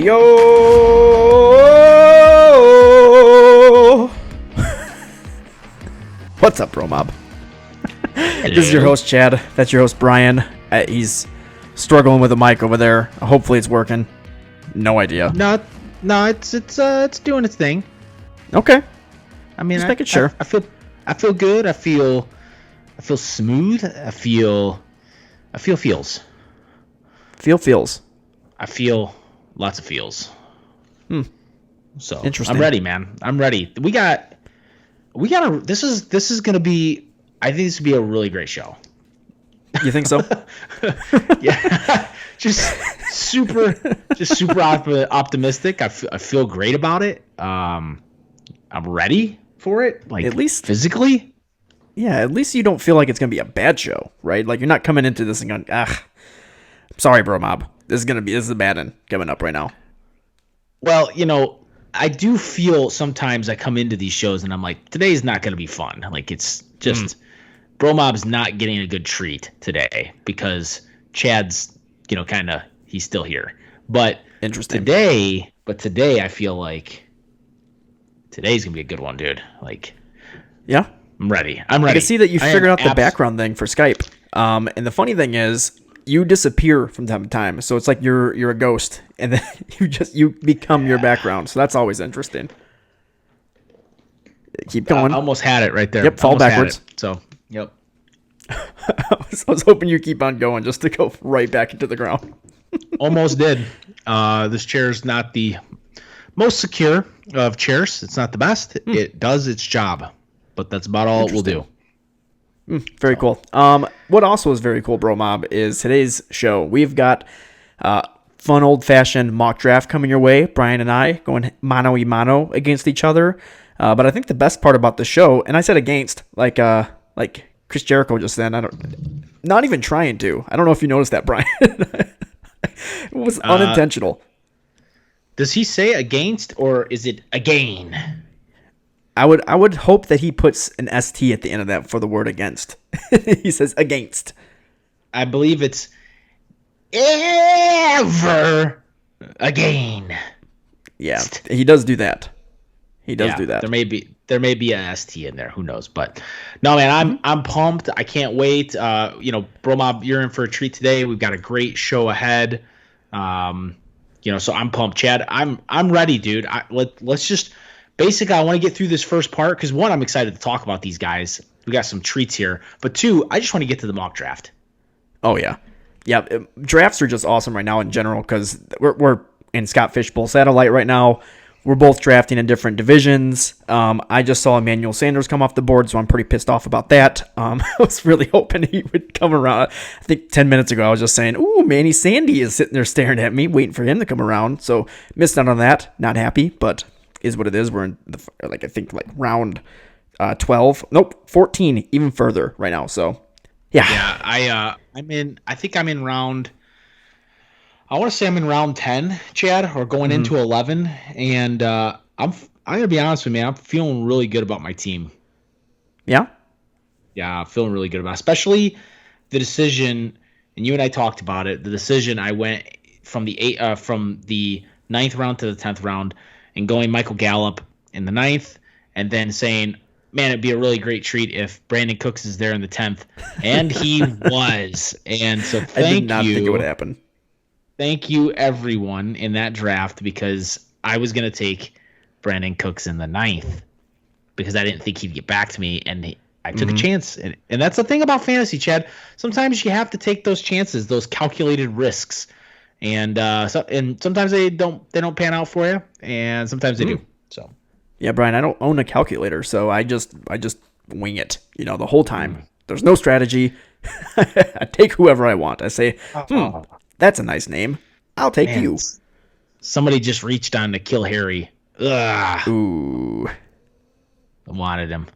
Yo! What's up, BroMob? This is your host, Chad. That's your host, Brian. He's struggling with a mic over there. Hopefully it's working. No idea. No, it's doing its thing. Okay. I mean, just making sure. I feel good. I feel smooth. I feel feels. Feels. I feel lots of feels. So interesting. I'm ready, man. I'm ready. We got this is gonna be. I think this would be a really great show. You think so? Yeah. just super optimistic. I feel great about it. I'm ready for it. Like, at least physically. Yeah, at least you don't feel like it's gonna be a bad show, right? Like, you're not coming into this and going, sorry, BroMob. This is a bad one coming up right now. Well, I do feel sometimes I come into these shows and I'm like, today's not gonna be fun. Like, it's just BroMob's not getting a good treat today because Chad's, he's still here. But interesting. Today I feel like today's gonna be a good one, dude. Like, yeah, I'm ready. I can see that you figured out the background thing for Skype. And the funny thing is, you disappear from time to time, so it's like you're a ghost, and then you become your background. So that's always interesting. Keep going. I almost had it right there. Yep, fall backwards. So, yep. I was hoping you keep on going just to go right back into the ground. Almost did. This chair is not the most secure of chairs. It's not the best. It does its job, but that's about all it will do. Very cool. What also is very cool, BroMob, is today's show. We've got fun old-fashioned mock draft coming your way. Brian and I going mano-a-mano against each other. But I think the best part about the show, and I said against, like Chris Jericho just then. Not even trying to. I don't know if you noticed that, Brian. It was unintentional. Does he say against or is it again? I would hope that he puts an ST at the end of that for the word against. He says against. I believe it's ever again. Yeah, he does do that. He does do that. There may be a ST in there. Who knows? But no, man, I'm pumped. I can't wait. BroMob, you're in for a treat today. We've got a great show ahead. So I'm pumped. Chad, I'm ready, dude. Let's just basically, I want to get through this first part because one, I'm excited to talk about these guys. We got some treats here, but two, I just want to get to the mock draft. Oh yeah. Drafts are just awesome right now in general because we're in Scott Fishbowl satellite right now. We're both drafting in different divisions. I just saw Emmanuel Sanders come off the board, so I'm pretty pissed off about that. I was really hoping he would come around. I think 10 minutes ago I was just saying, ooh, Manny Sandy is sitting there staring at me, waiting for him to come around. So missed out on that. Not happy, but is what it is. We're in round 12. Nope, 14, even further right now. So yeah. Yeah, I think I'm in round. I want to say I'm in round 10, Chad, or going into 11, and I'm gonna be honest with you, man. I'm feeling really good about my team. Yeah, I'm feeling really good about it. Especially the decision, and you and I talked about it. The decision I went from the 9th round to the 10th round, and going Michael Gallup in the 9th, and then saying, man, it'd be a really great treat if Brandon Cooks is there in the 10th, and he was. And so thank you. I did not think it would happen. Thank you, everyone, in that draft, because I was going to take Brandon Cooks in the 9th because I didn't think he'd get back to me, and I took a chance. And that's the thing about fantasy, Chad. Sometimes you have to take those chances, those calculated risks, and sometimes they don't pan out for you, and sometimes they do. So, yeah, Brian, I don't own a calculator, so I just wing it, the whole time. There's no strategy. I take whoever I want. I say, that's a nice name. I'll take you. Somebody just reached on to kill Harry. Ugh. Ooh. I wanted him.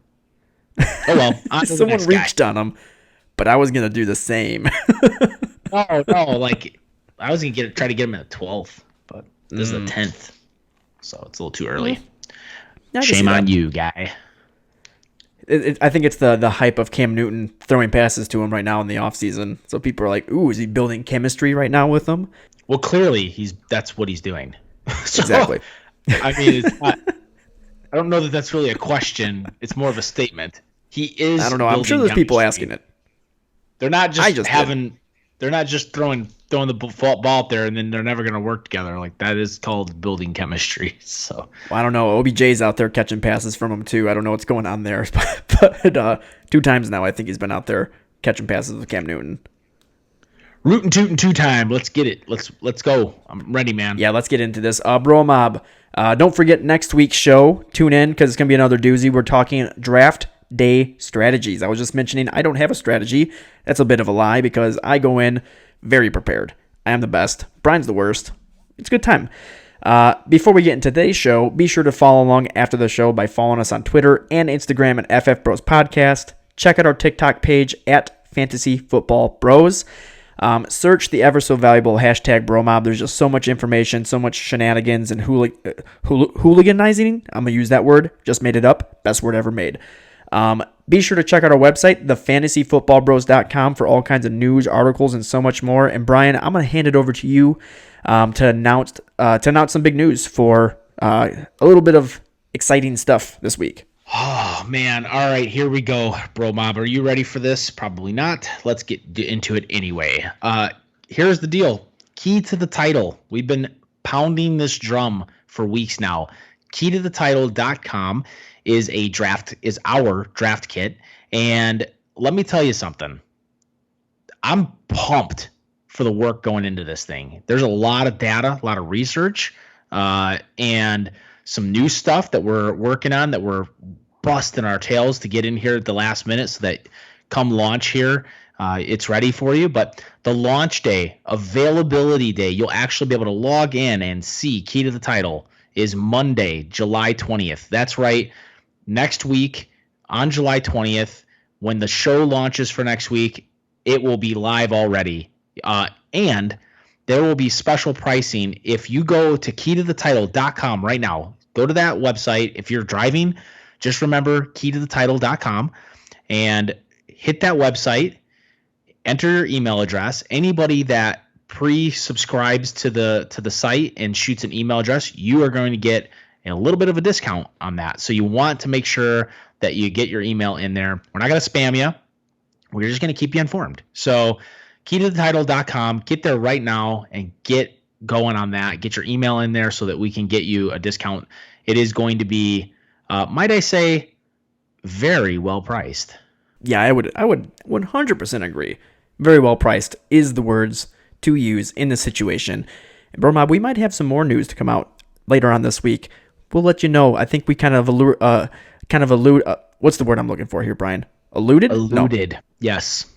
Oh, well. Someone reached on him, but I was going to do the same. No. Like, I was going to try to get him at the 12th, but this is the 10th. So it's a little too early. Shame on you, guy. I think it's the hype of Cam Newton throwing passes to him right now in the offseason. So people are like, ooh, is he building chemistry right now with him? Well, clearly that's what he's doing. So, Exactly. I mean, it's not, I don't know that that's really a question. It's more of a statement. He is I don't know. I'm sure building there's people chemistry. asking it. They're not I just just did. having. They're not just throwing the ball out there and then they're never going to work together. Like that is called building chemistry. So Well, I don't know. OBJ's out there catching passes from him too. I don't know what's going on there, but 2 times now I think he's been out there catching passes with Cam Newton. rootin' tootin' 2 time. Let's get it. Let's go. I'm ready, man. Yeah, let's get into this. BroMob. Don't forget next week's show. Tune in because it's gonna be another doozy. We're talking draft day strategies. I was just mentioning I don't have a strategy. That's a bit of a lie because I go in very prepared. I am the best. Brian's the worst. It's a good time. Before we get into today's show, be sure to follow along after the show by following us on Twitter and Instagram at FF Bros Podcast. Check out our TikTok page at Fantasy Football Bros. Search the ever so valuable hashtag BroMob. There's just so much information, so much shenanigans and hooliganizing. I'm going to use that word. Just made it up. Best word ever made. Be sure to check out our website, thefantasyfootballbros.com, for all kinds of news, articles, and so much more. And Brian, I'm going to hand it over to you to announce some big news for a little bit of exciting stuff this week. Oh man! All right, here we go, BroMob. Are you ready for this? Probably not. Let's get into it anyway. Here's the deal. Key to the title. We've been pounding this drum for weeks now. KeyToTheTitle.com is our draft kit, and let me tell you something. I'm pumped for the work going into this thing. There's a lot of data, a lot of research, and some new stuff that we're working on that we're busting our tails to get in here at the last minute so that come launch here, it's ready for you. But the launch day, availability day, you'll actually be able to log in and see Key to the Title is Monday, July 20th. That's right. Next week on July 20th, when the show launches for next week, it will be live already. And there will be special pricing if you go to keytothetitle.com right now. Go to that website. If you're driving, just remember keytothetitle.com and hit that website. Enter your email address. Anybody that pre-subscribes to the site and shoots an email address, you are going to get a little bit of a discount on that. So you want to make sure that you get your email in there. We're not going to spam you. We're just going to keep you informed. So keytothetitle.com, get there right now and get going on that. Get your email in there so that we can get you a discount. It is going to be, might I say, very well priced. Yeah, I would 100% agree. Very well priced is the words to use in this situation. And BroMob, we might have some more news to come out later on this week. We'll let you know. I think we kind of allude. What's the word I'm looking for here, Brian? Alluded? Alluded. No. Yes.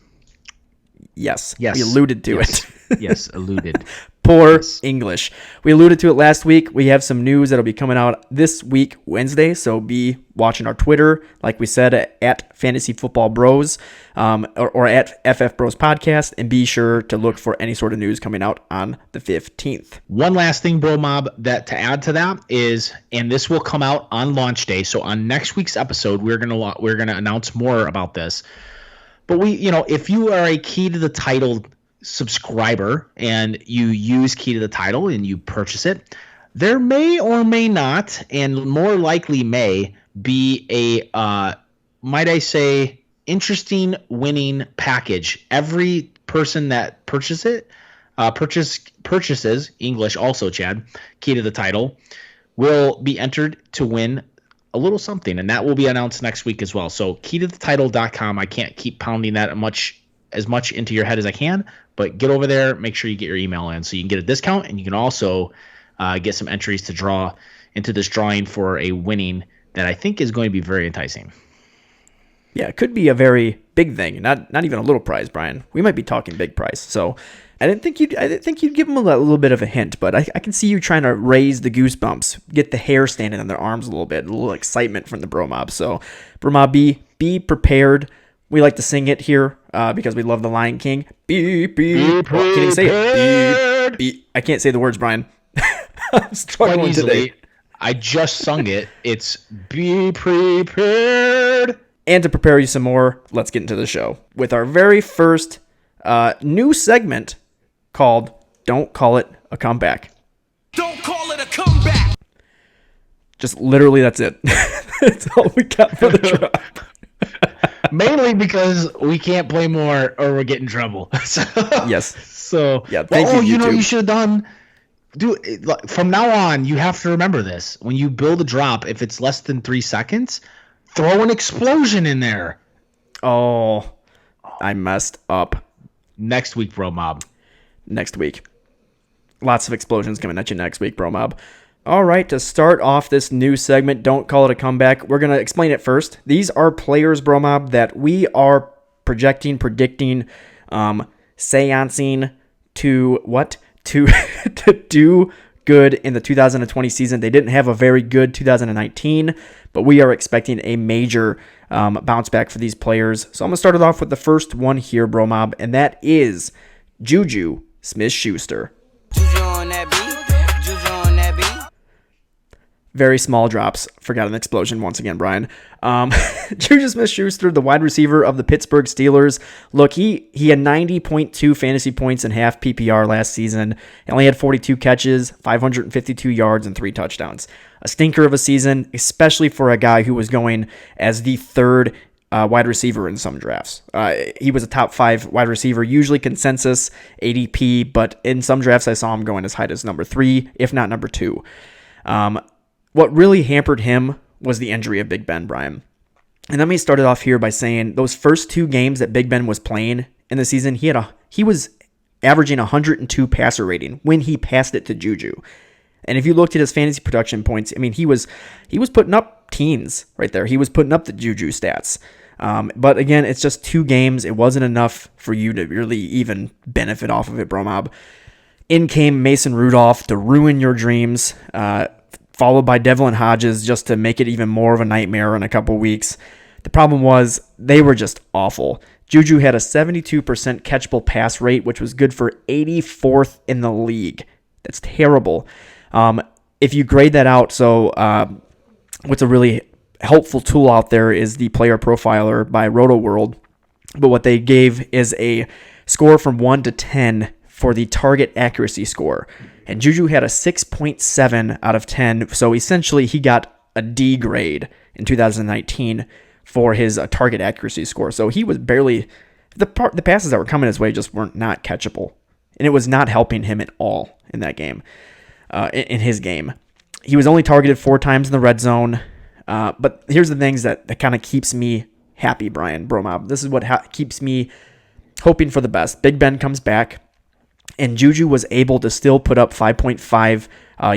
Yes. Yes. We alluded to yes. it. Yes, alluded. Poor Yes. English. We alluded to it last week. We have some news that'll be coming out this week, Wednesday. So be watching our Twitter, like we said, at Fantasy Football Bros, or at FF Bros Podcast, and be sure to look for any sort of news coming out on the 15th. One last thing, BroMob, that to add to that is, and this will come out on launch day. So on next week's episode, we're gonna announce more about this. But if you are a Key to the Title subscriber and you use Key to the Title and you purchase it, there may or may not, and more likely may, be a might I say interesting winning package. Every person that purchases English also, Chad, Key to the Title, will be entered to win a little something, and that will be announced next week as well. So keytothetitle.com. I can't keep pounding that as much into your head as I can, but get over there, make sure you get your email in so you can get a discount, and you can also get some entries to draw into this drawing for a winning that I think is going to be very enticing. Yeah, it could be a very big thing, not even a little prize, Brian. We might be talking big prize. So I didn't think you'd give them a little bit of a hint, but I can see you trying to raise the goosebumps, get the hair standing on their arms a little excitement from the BroMob. So BroMob, be prepared. We like to sing it here because we love the Lion King. Be prepared. Can you say it? Be. I can't say the words, Brian. I'm struggling today. I just sung it. It's be prepared. And to prepare you some more, let's get into the show with our very first new segment called Don't Call It a Comeback. Don't call it a comeback. Just literally, that's it. That's all we got for the drop. Mainly because we can't play more or we're getting in trouble. Yes. So Yeah. Thank you, you know, YouTube. you should have done. From now on, you have to remember this. When you build a drop, if it's less than 3 seconds, throw an explosion in there. Oh, I messed up. Next week, BroMob. Next week. Lots of explosions coming at you next week, BroMob. All right, to start off this new segment, don't call it a comeback. We're going to explain it first. These are players, BroMob, that we are predicting, seancing to what? To do good in the 2020 season. They didn't have a very good 2019, but we are expecting a major bounce back for these players. So I'm going to start it off with the first one here, BroMob, and that is JuJu Smith-Schuster. JuJu on that beat. JuJu on that beat. Very small drops. Forgot an explosion once again, Brian. JuJu Smith-Schuster, the wide receiver of the Pittsburgh Steelers. Look, he had 90.2 fantasy points in half PPR last season. He only had 42 catches, 552 yards, and 3 touchdowns. A stinker of a season, especially for a guy who was going as the third wide receiver in some drafts. He was a top 5 wide receiver, usually consensus ADP, but in some drafts I saw him going as high as number 3, if not number 2. What really hampered him was the injury of Big Ben, Brian. And let me start it off here by saying those first 2 games that Big Ben was playing in the season, he was averaging 102 passer rating when he passed it to JuJu. And if you looked at his fantasy production points, I mean, he was putting up teens right there. He was putting up the JuJu stats. But again, it's just 2 games. It wasn't enough for you to really even benefit off of it, BroMob. In came Mason Rudolph to ruin your dreams, followed by Devlin Hodges just to make it even more of a nightmare in a couple weeks. The problem was they were just awful. JuJu had a 72% catchable pass rate, which was good for 84th in the league. That's terrible. If you grade that out, so what's a really helpful tool out there is the Player Profiler by RotoWorld. But what they gave is a score from 1 to 10 for the target accuracy score. And JuJu had a 6.7 out of 10. So essentially he got a D grade in 2019 for his target accuracy score. So he was barely, the passes that were coming his way just weren't not catchable. And it was not helping him at all in that game, in his game. He was only targeted 4 times in the red zone. But here's the things that kind of keeps me happy, Brian BroMob. This is what keeps me hoping for the best. Big Ben comes back, and JuJu was able to still put up 5.5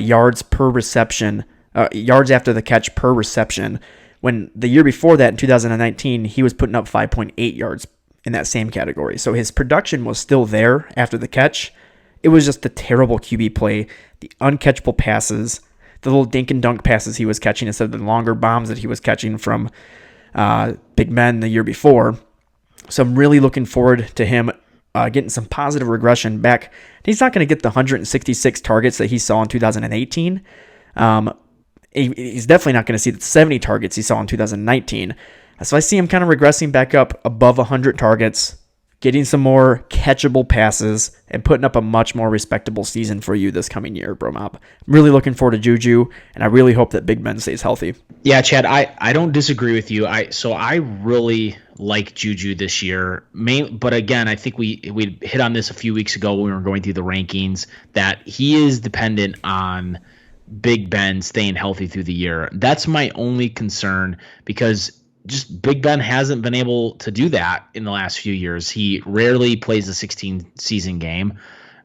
yards per reception, yards after the catch per reception, when the year before that, in 2019, he was putting up 5.8 yards in that same category. So his production was still there after the catch. It was just a terrible QB play, the uncatchable passes, the little dink and dunk passes he was catching instead of the longer bombs that he was catching from Big Ben the year before. So I'm really looking forward to him getting some positive regression back. He's not going to get the 166 targets that he saw in 2018. He's definitely not going to see the 70 targets he saw in 2019. So I see him kind of regressing back up above 100 targets, getting some more catchable passes, and putting up a much more respectable season for you this coming year, BroMob. I'm really looking forward to JuJu, and I really hope that Big Ben stays healthy. Yeah, Chad, I don't disagree with you. I really like JuJu this year. But again, I think we hit on this a few weeks ago when we were going through the rankings, that he is dependent on Big Ben staying healthy through the year. That's my only concern, because just Big Ben hasn't been able to do that in the last few years. He rarely plays a 16-season game.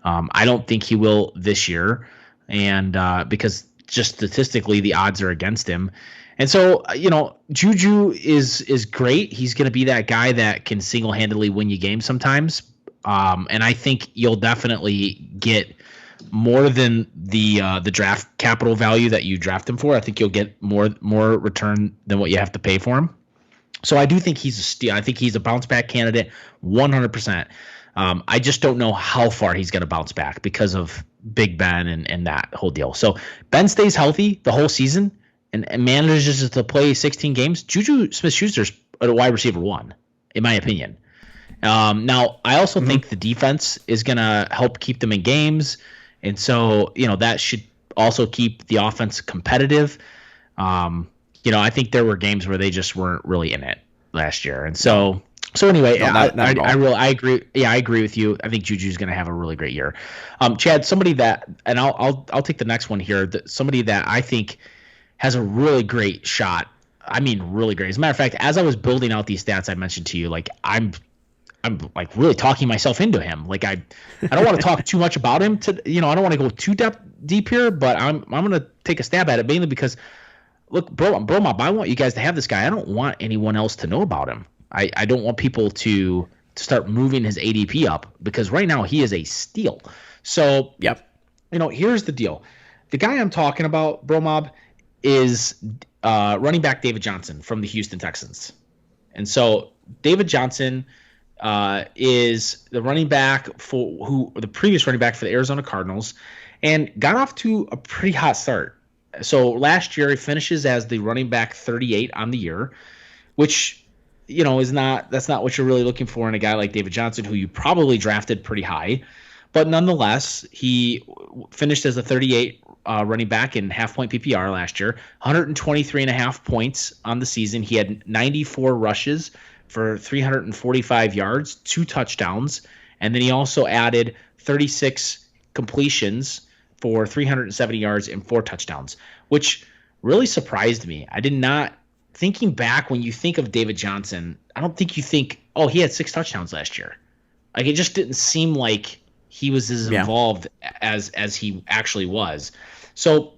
I don't think he will this year, and because just statistically the odds are against him. And so, JuJu is great. He's going to be that guy that can single-handedly win you games sometimes. And I think you'll definitely get more than the draft capital value that you draft him for. I think you'll get more return than what you have to pay for him. So I do think he's a steal. I think he's a bounce back candidate, 100%. I just don't know how far he's going to bounce back because of Big Ben and that whole deal. So Ben stays healthy the whole season and manages to play 16 games. JuJu Smith-Schuster's a wide receiver 1, in my opinion. Now, I also think the defense is going to help keep them in games. And so, that should also keep the offense competitive. I think there were games where they just weren't really in it last year. And so anyway, No, not at all. I agree. Yeah, I agree with you. I think Juju's going to have a really great year. Chad, somebody that, and I'll take the next one here. Somebody that I think has a really great shot. I mean, really great. As a matter of fact, as I was building out these stats I mentioned to you, like I'm like really talking myself into him. Like I don't want to talk too much about him I don't want to go too deep here, but I'm going to take a stab at it mainly because look, BroMob, I want you guys to have this guy. I don't want anyone else to know about him. I don't want people to start moving his ADP up because right now he is a steal. So, Yep. Here's the deal. The guy I'm talking about, BroMob, is running back David Johnson from the Houston Texans. And so David Johnson is the running back the previous running back for the Arizona Cardinals and got off to a pretty hot start. So last year he finishes as the running back 38 on the year, which that's not what you're really looking for in a guy like David Johnson, who you probably drafted pretty high. But nonetheless, he finished as a 38 running back in half-point PPR last year, 123.5 points on the season. He had 94 rushes for 345 yards, 2 touchdowns, and then he also added 36 completions for 370 yards and 4 touchdowns, which really surprised me. I did not, thinking back, when you think of David Johnson, I don't think you think, oh, he had 6 touchdowns last year. Like, it just didn't seem like he was as involved as he actually was. So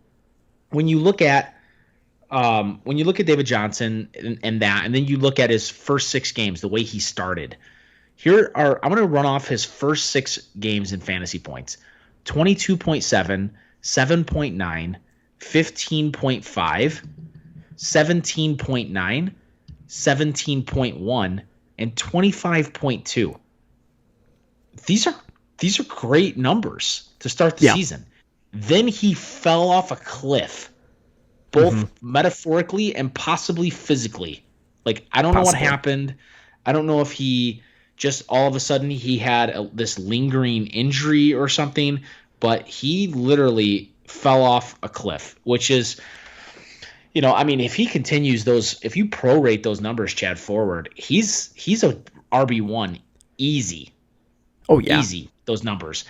when you look at David Johnson and then you look at his first 6 games, the way he started, I'm going to run off his first 6 games in fantasy points: 22.7, 7.9, 15.5, 17.9, 17.1, and 25.2. These are great numbers to start the season. Then he fell off a cliff, both metaphorically and possibly physically. Like, I don't know what happened. I don't know if he just all of a sudden he had this lingering injury or something, but he literally fell off a cliff, which is, if he continues if you prorate those numbers, Chad, forward, he's a RB1 easy. Oh, yeah. Easy, those numbers.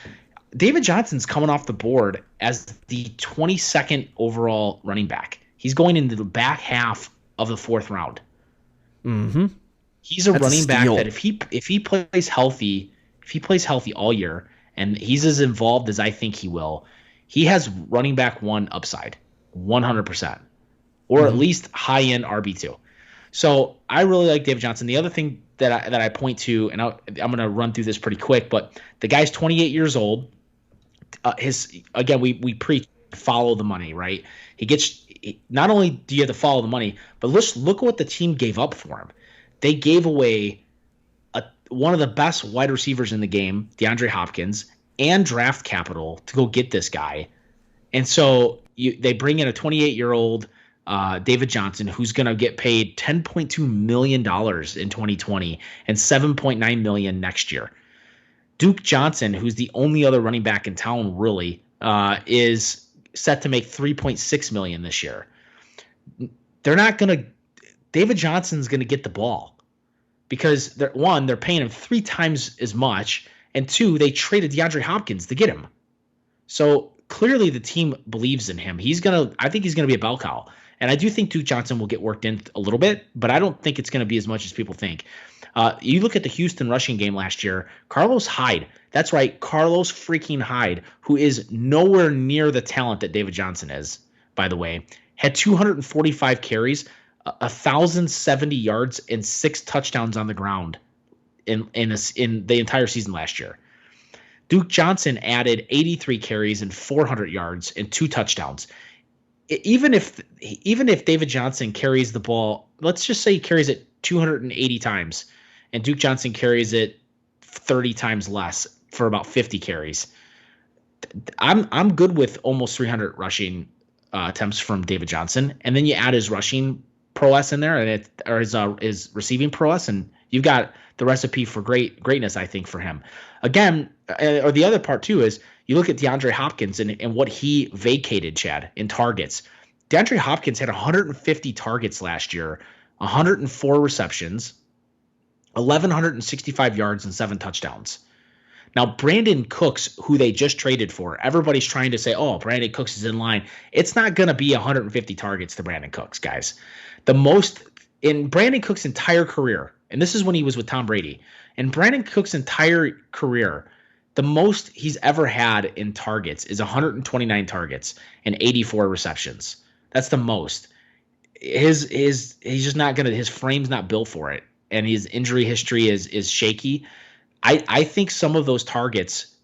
David Johnson's coming off the board as the 22nd overall running back. He's going into the back half of the 4th round. Mm-hmm. He's a running back that if he plays healthy, all year, and he's as involved as I think he will, he has running back 1 upside, 100%, or at least high end RB2. So I really like David Johnson. The other thing that I point to, and I'm going to run through this pretty quick, but the guy's 28 years old. We preach follow the money, right? Not only do you have to follow the money, but let's look at what the team gave up for him. They gave away one of the best wide receivers in the game, DeAndre Hopkins, and draft capital to go get this guy. And so they bring in a 28-year-old David Johnson, who's going to get paid $10.2 million in 2020 and $7.9 million next year. Duke Johnson, who's the only other running back in town, really, is set to make $3.6 million this year. David Johnson's going to get the ball because they're paying him 3 times as much, and 2, they traded DeAndre Hopkins to get him. So clearly the team believes in him. I think he's going to be a bell cow. And I do think Duke Johnson will get worked in a little bit, but I don't think it's going to be as much as people think. You look at the Houston rushing game last year, Carlos Hyde, that's right, Carlos freaking Hyde, who is nowhere near the talent that David Johnson is, by the way, had 245 carries, 1,070 yards, and 6 touchdowns on the ground in the entire season last year. Duke Johnson added 83 carries and 400 yards and 2 touchdowns. Even if David Johnson carries the ball, let's just say he carries it 280 times, and Duke Johnson carries it 30 times less for about 50 carries, I'm good with almost 300 rushing attempts from David Johnson, and then you add his rushing prowess in there, or his receiving prowess, and you've got the recipe for greatness, I think, for him. Again, or the other part too is you look at DeAndre Hopkins and what he vacated, Chad, in targets. DeAndre Hopkins had 150 targets last year, 104 receptions, 1,165 yards, and 7 touchdowns. Now, Brandon Cooks, who they just traded for, everybody's trying to say, oh, Brandon Cooks is in line. It's not going to be 150 targets to Brandon Cooks, guys. The most in Brandon Cooks' entire career, and this is when he was with Tom Brady, in Brandon Cooks' entire career, the most he's ever had in targets is 129 targets and 84 receptions. That's the most. He's just not going to, his frame's not built for it. And his injury history is shaky. I think some of those targets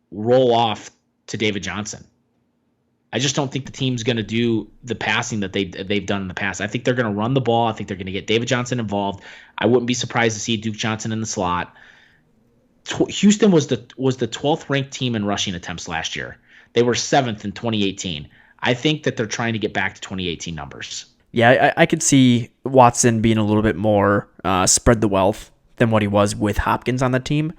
roll off to David Johnson. I just don't think the team's going to do the passing that they've done in the past. I think they're going to run the ball. I think they're going to get David Johnson involved. I wouldn't be surprised to see Duke Johnson in the slot. Houston was the 12th ranked team in rushing attempts last year. They were 7th in 2018. I think that they're trying to get back to 2018 numbers. Yeah, I could see Watson being a little bit more spread the wealth than what he was with Hopkins on the team.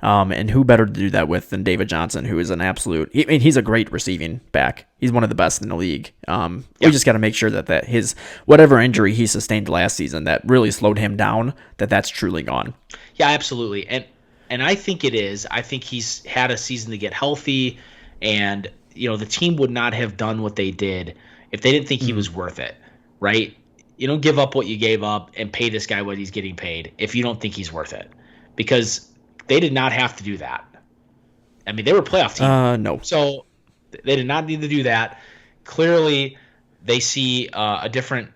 And who better to do that with than David Johnson, who is an absolute... I mean, he's a great receiving back. He's one of the best in the league. We just got to make sure that his whatever injury he sustained last season that really slowed him down, that's truly gone. Yeah, absolutely. And I think it is. I think he's had a season to get healthy, and the team would not have done what they did if they didn't think he was worth it, right? You don't give up what you gave up and pay this guy what he's getting paid if you don't think he's worth it, because they did not have to do that. I mean, they were a playoff team. No. So they did not need to do that. Clearly, they see a different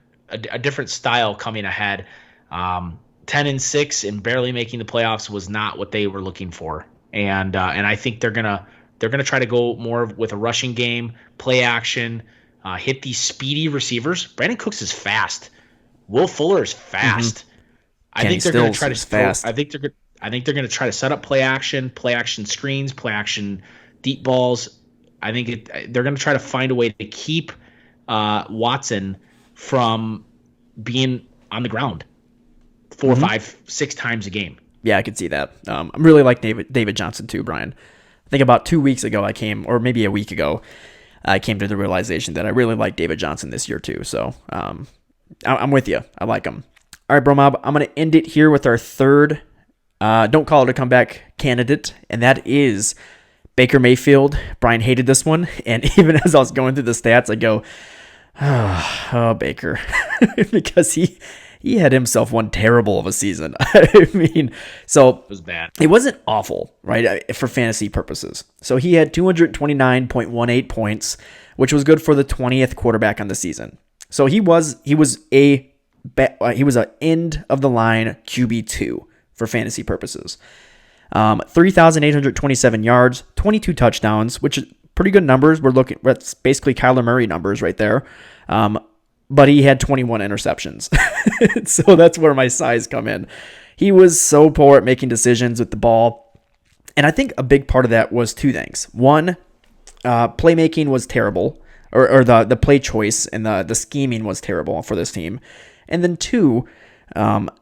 style coming ahead. 10-6 and barely making the playoffs was not what they were looking for, and I think they're gonna try to go more with a rushing game, play action, hit these speedy receivers. Brandon Cooks is fast. Will Fuller is fast. I think they're going to try to fast. I think they're going to try to set up play action screens, play action deep balls. I think they're going to try to find a way to keep Watson from being on the ground 4, 5, 6 times a game. Yeah, I could see that. I really like David Johnson too, Brian. I think about 2 weeks ago or maybe a week ago, I came to the realization that I really like David Johnson this year too. So I'm with you. I like him. All right, BroMob, I'm going to end it here with our third don't call it a comeback candidate, and that is Baker Mayfield. Brian hated this one, and even as I was going through the stats, I go, oh Baker, because he had himself one terrible of a season. I mean, so it was bad. It wasn't awful, right, for fantasy purposes. So he had 229.18 points, which was good for the 20th quarterback on the season. So he was an end of the line QB2 for fantasy purposes. 3,827 yards, 22 touchdowns, which is pretty good numbers. That's basically Kyler Murray numbers right there. But he had 21 interceptions. So that's where my size come in. He was so poor at making decisions with the ball. And I think a big part of that was 2 things. One, playmaking was terrible, or the play choice and the scheming was terrible for this team. And then 2, the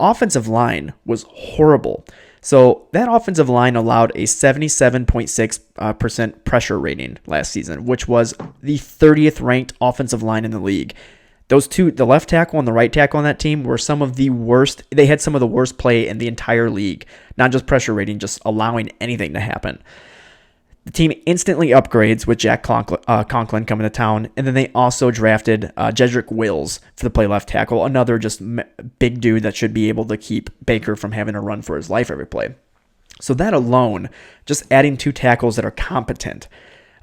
offensive line was horrible. So that offensive line allowed a 77.6% pressure rating last season, which was the 30th ranked offensive line in the league. Those two, the left tackle and the right tackle on that team, were some of the worst. They had some of the worst play in the entire league. Not just pressure rating, just allowing anything to happen. The team instantly upgrades with Jack Conklin coming to town, and then they also drafted Jedrick Wills for the play left tackle, another just big dude that should be able to keep Baker from having to run for his life every play. So that alone, just adding 2 tackles that are competent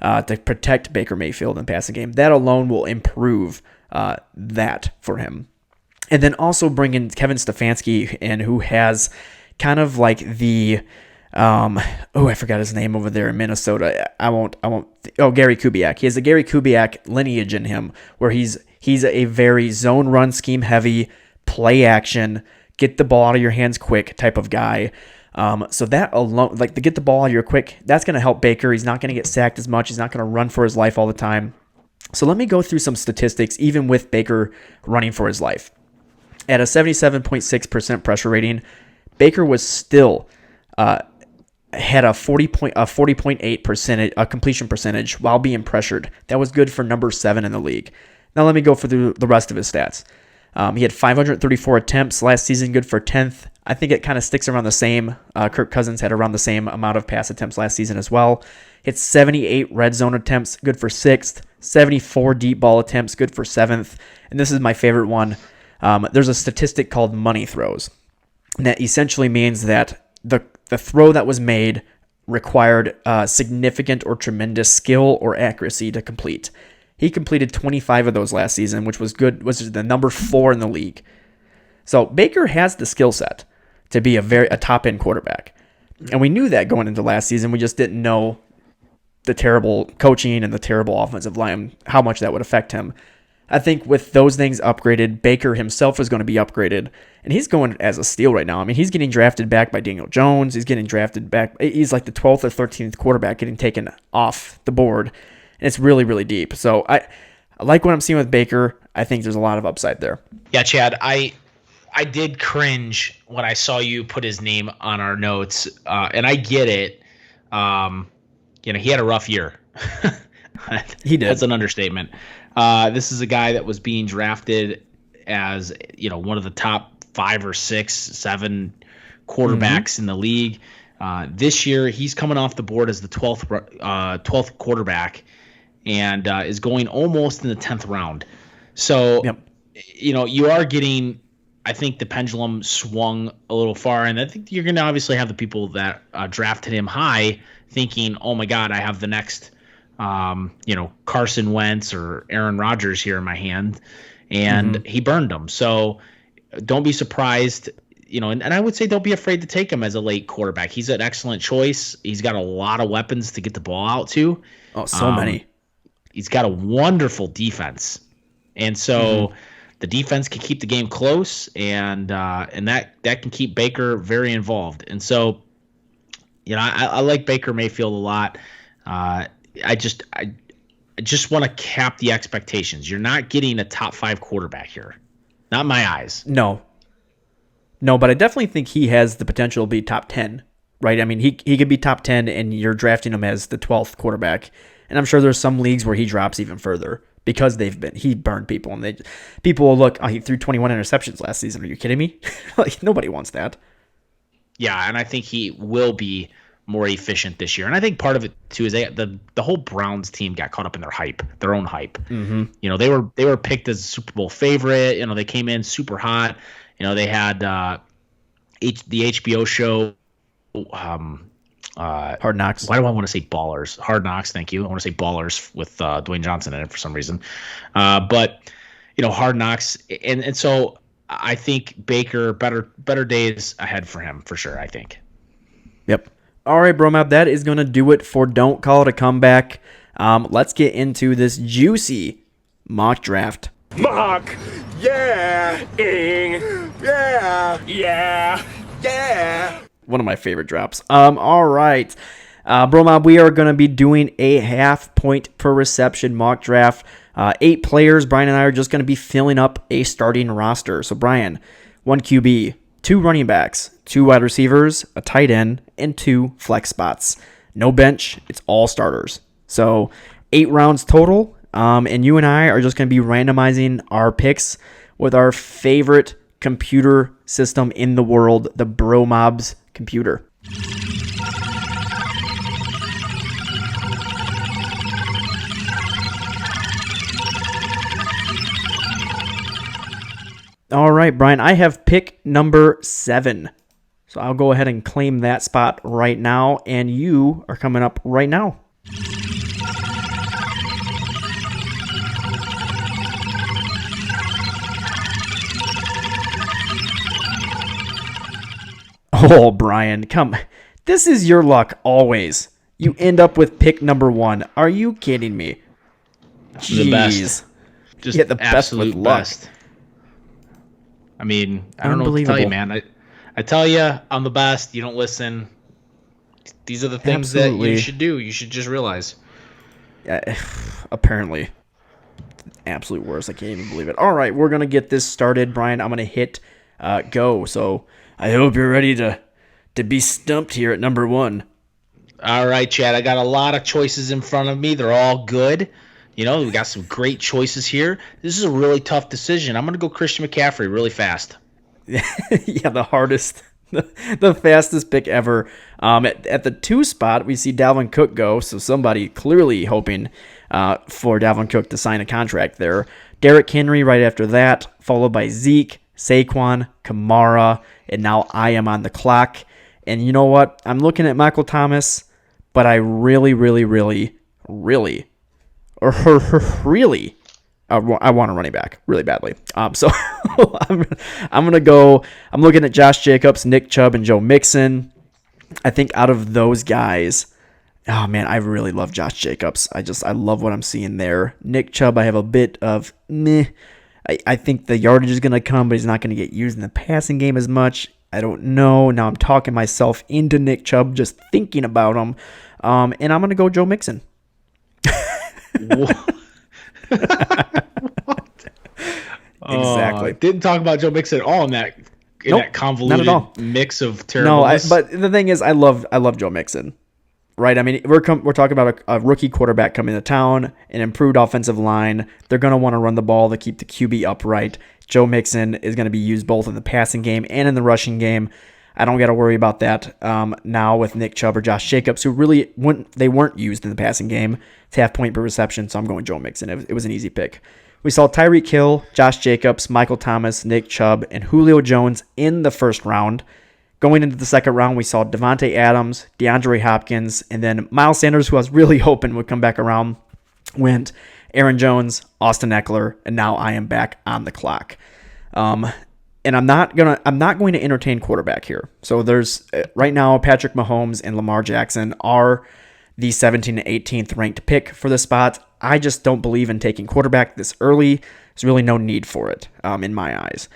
to protect Baker Mayfield in the passing game, that alone will improve that for him. And then also bring in Kevin Stefanski in, who has kind of like the... I forgot his name over there in Minnesota. Gary Kubiak. He has the Gary Kubiak lineage in him, where he's a very zone run scheme heavy, play action, get the ball out of your hands quick type of guy. So that alone, like to get the ball out of your quick, that's going to help Baker. He's not going to get sacked as much. He's not going to run for his life all the time. So let me go through some statistics, even with Baker running for his life. At a 77.6% pressure rating, Baker was still, had a 40.8% completion percentage while being pressured. That was good for number 7 in the league. Now let me go through the rest of his stats. He had 534 attempts last season, good for 10th. I think it kind of sticks around the same. Kirk Cousins had around the same amount of pass attempts last season as well. Hit 78 red zone attempts, good for 6th. 74 deep ball attempts, good for 7th. And this is my favorite one. There's a statistic called money throws. And that essentially means that the throw that was made required significant or tremendous skill or accuracy to complete. He completed 25 of those last season, which was good, was the number 4 in the league. So Baker has the skill set to be a top-end quarterback. And we knew that going into last season. We just didn't know the terrible coaching and the terrible offensive line, how much that would affect him. I think with those things upgraded, Baker himself is going to be upgraded. And he's going as a steal right now. I mean, he's getting drafted back by Daniel Jones. He's getting drafted back. He's like the 12th or 13th quarterback getting taken off the board. And it's really, really deep. So I like what I'm seeing with Baker. I think there's a lot of upside there. Yeah, Chad, I did cringe when I saw you put his name on our notes, and I get it. He had a rough year. He did. That's an understatement. This is a guy that was being drafted as one of the top 5 or 6, 7 quarterbacks in the league. This year, he's coming off the board as the 12th quarterback, and is going almost in the 10th round. So, you are getting, I think the pendulum swung a little far, and I think you're going to obviously have the people that drafted him high thinking, oh my God, I have the next, Carson Wentz or Aaron Rodgers here in my hand, and he burned them. So don't be surprised, and I would say don't be afraid to take him as a late quarterback. He's an excellent choice. He's got a lot of weapons to get the ball out to. Oh, so many. He's got a wonderful defense. And so the defense can keep the game close, and that can keep Baker very involved. And so, I like Baker Mayfield a lot. I just want to cap the expectations. You're not getting a top 5 quarterback here. Not in my eyes. No, but I definitely think he has the potential to be top 10, right? I mean, he could be top 10, and you're drafting him as the 12th quarterback. And I'm sure there's some leagues where he drops even further because he burned people, and people will look, he threw 21 interceptions last season. Are you kidding me? Like, nobody wants that. Yeah, and I think he will be more efficient this year. And I think part of it too is the whole Browns team got caught up in their own hype. They were picked as a Super Bowl favorite. They came in super hot. They had the HBO show Hard Knocks. Why do I want to say Ballers? Hard Knocks, thank you. I want to say Ballers with Dwayne Johnson in it for some reason. But Hard Knocks, and so I think Baker, better days ahead for him for sure, I think. Yep. All right, BroMob, that is going to do it for Don't Call It a Comeback. Let's get into this juicy mock draft. Mock, yeah, yeah. One of my favorite drops. All right. BroMob, we are going to be doing a half point per reception mock draft. 8 players. Brian and I are just going to be filling up a starting roster. So, Brian, 1 QB, 2 running backs, 2 wide receivers, a tight end, and 2 flex spots. No bench. It's all starters. So, 8 rounds total. And you and I are just going to be randomizing our picks with our favorite computer system in the world, the BroMob's computer. All right, Brian, I have pick number 7. So I'll go ahead and claim that spot right now, and you are coming up right now. Oh, Brian, come. This is your luck always. You end up with pick number 1. Are you kidding me? Jeez. The best. Just the absolute best. I mean, I don't know what to tell you, man. I tell you, I'm the best. You don't listen. These are the things that you should do. You should just realize. Apparently. Absolute worst. I can't even believe it. All right, we're going to get this started. Brian, I'm going to hit go. So I hope you're ready to be stumped here at number 1. All right, Chad. I got a lot of choices in front of me. They're all good. You know, we got some great choices here. This is a really tough decision. I'm going to go Christian McCaffrey really fast. Yeah, the hardest, the fastest pick ever. At the 2 spot, we see Dalvin Cook go. So somebody clearly hoping for Dalvin Cook to sign a contract there. Derrick Henry right after that, followed by Zeke, Saquon, Kamara, and now I am on the clock. And you know what? I'm looking at Michael Thomas, but I really I want a running back really badly. So I'm gonna go. I'm looking at Josh Jacobs, Nick Chubb, and Joe Mixon. I think out of those guys, oh man, I really love Josh Jacobs. I love what I'm seeing there. Nick Chubb, I have a bit of meh. I think the yardage is gonna come, but he's not gonna get used in the passing game as much. I don't know. Now I'm talking myself into Nick Chubb just thinking about him, and I'm gonna go Joe Mixon. Exactly. Didn't talk about Joe Mixon at all in that that convoluted mix of terribleness. But the thing is, I love Joe Mixon, right? I mean, we're talking about a rookie quarterback coming to town, an improved offensive line. They're going to want to run the ball to keep the QB upright. Joe Mixon is going to be used both in the passing game and in the rushing game. I don't got to worry about that now with Nick Chubb or Josh Jacobs, who really weren't used in the passing game. It's half point per reception, so I'm going Joe Mixon. It was an easy pick. We saw Tyreek Hill, Josh Jacobs, Michael Thomas, Nick Chubb, and Julio Jones in the first round. Going into the second round, we saw Devontae Adams, DeAndre Hopkins, and then Miles Sanders, who I was really hoping would come back around, went Aaron Jones, Austin Eckler, and now I am back on the clock. And I'm not going to entertain quarterback here. So there's right now Patrick Mahomes and Lamar Jackson are the 17th and 18th ranked pick for the spot. I just don't believe in taking quarterback this early. There's really no need for it in my eyes.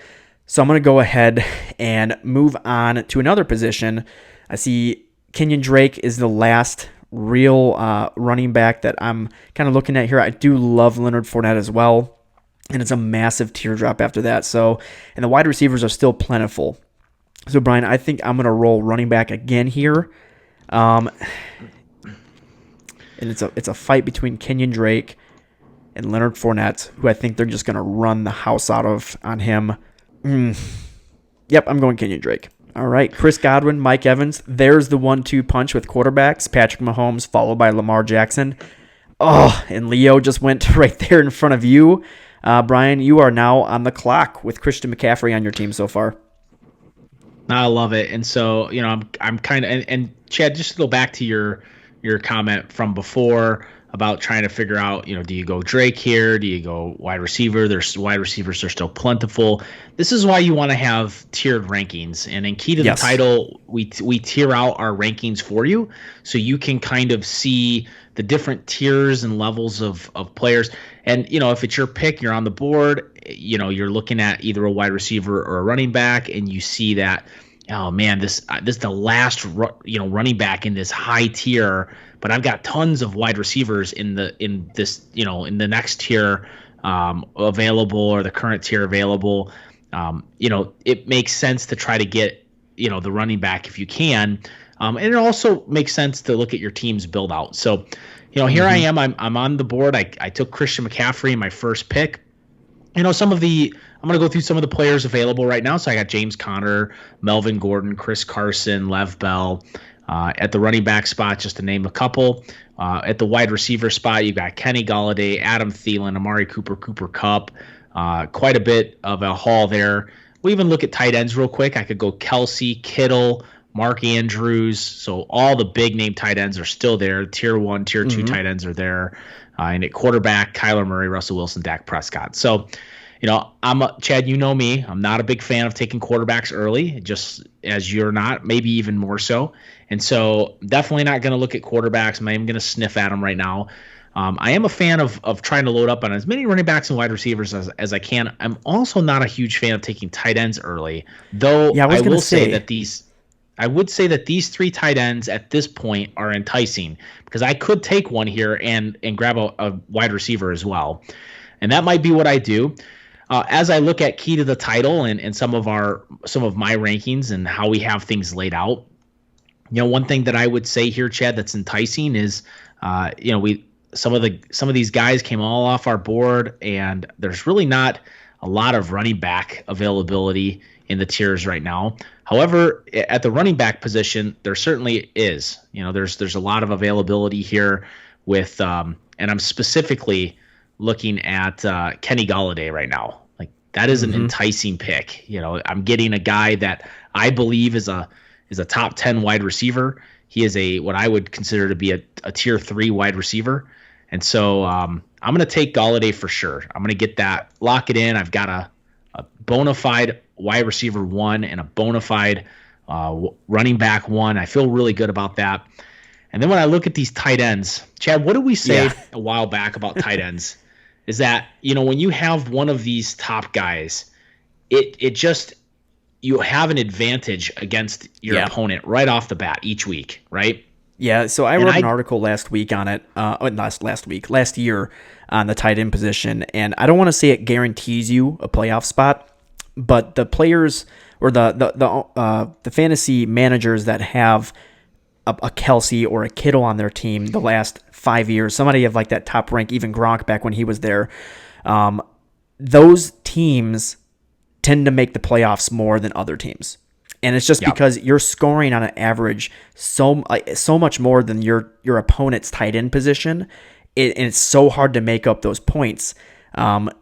So I'm going to go ahead and move on to another position. I see Kenyon Drake is the last real running back that I'm kind of looking at here. I do love Leonard Fournette as well. And it's a massive teardrop after that. So, and the wide receivers are still plentiful. So, Brian, I think I'm going to roll running back again here. And it's a fight between Kenyon Drake and Leonard Fournette, who I think they're just going to run the house out of on him. Yep, I'm going Kenyon Drake. All right, Chris Godwin, Mike Evans. There's the 1-2 punch with quarterbacks. Patrick Mahomes followed by Lamar Jackson. Oh, and Leo just went right there in front of you. Brian, you are now on the clock with Christian McCaffrey on your team so far. I love it. And so, you know, I'm kind of, and Chad, just to go back to your comment from before about trying to figure out, you know, do you go Drake here? Do you go wide receiver? There's wide receivers are still plentiful. This is why you want to have tiered rankings. And in Key to the Title, we tier out our rankings for you so you can kind of see the different tiers and levels of players. And, you know, if it's your pick, you're on the board, you know, you're looking at either a wide receiver or a running back, and you see that, oh man, this is the last running back in this high tier, but I've got tons of wide receivers in this in the next tier available, or the current tier available. It makes sense to try to get the running back if you can, and it also makes sense to look at your team's build out. So here I am, I'm on the board. I took Christian McCaffrey in my first pick. I'm going to go through some of the players available right now. So I got James Conner, Melvin Gordon, Chris Carson, Lev Bell. At the running back spot, just to name a couple. At the wide receiver spot, you've got Kenny Golladay, Adam Thielen, Amari Cooper, Cooper Kupp. Quite a bit of a haul there. We'll even look at tight ends real quick. I could go Kelsey, Kittle, Mark Andrews. So all the big name tight ends are still there. Tier 1, Tier 2 tight ends are there. And at quarterback, Kyler Murray, Russell Wilson, Dak Prescott. So, Chad, you know me. I'm not a big fan of taking quarterbacks early, just as you're not, maybe even more so. And so definitely not going to look at quarterbacks. I'm even going to sniff at them right now. I am a fan of trying to load up on as many running backs and wide receivers as I can. I'm also not a huge fan of taking tight ends early, though. Yeah, I would say that these three tight ends at this point are enticing, because I could take one here and grab a wide receiver as well. And that might be what I do. As I look at Key to the Title and some of my rankings and how we have things laid out, one thing that I would say here, Chad, that's enticing is, some of these guys came all off our board, and there's really not a lot of running back availability in the tiers right now. However, at the running back position, there certainly is. There's a lot of availability here with, and I'm specifically looking at Kenny Golladay right now. Like, that is an enticing pick. I'm getting a guy that I believe is a top 10 wide receiver. He is what I would consider to be a tier 3 wide receiver. And so I'm going to take Golladay for sure. I'm going to get that, lock it in. I've got a bona fide wide receiver 1 and a bona fide running back 1. I feel really good about that. And then when I look at these tight ends, Chad, what did we say a while back about tight ends? Is that, when you have one of these top guys, it just, you have an advantage against your opponent right off the bat each week, right? Yeah, so I wrote an article last week on it, last year on the tight end position, and I don't want to say it guarantees you a playoff spot, but the players or the fantasy managers that have a Kelsey or a Kittle on their team the last 5 years, somebody of like that top rank, even Gronk back when he was there, those teams tend to make the playoffs more than other teams. And it's just because you're scoring on an average so much more than your opponent's tight end position, and it's so hard to make up those points.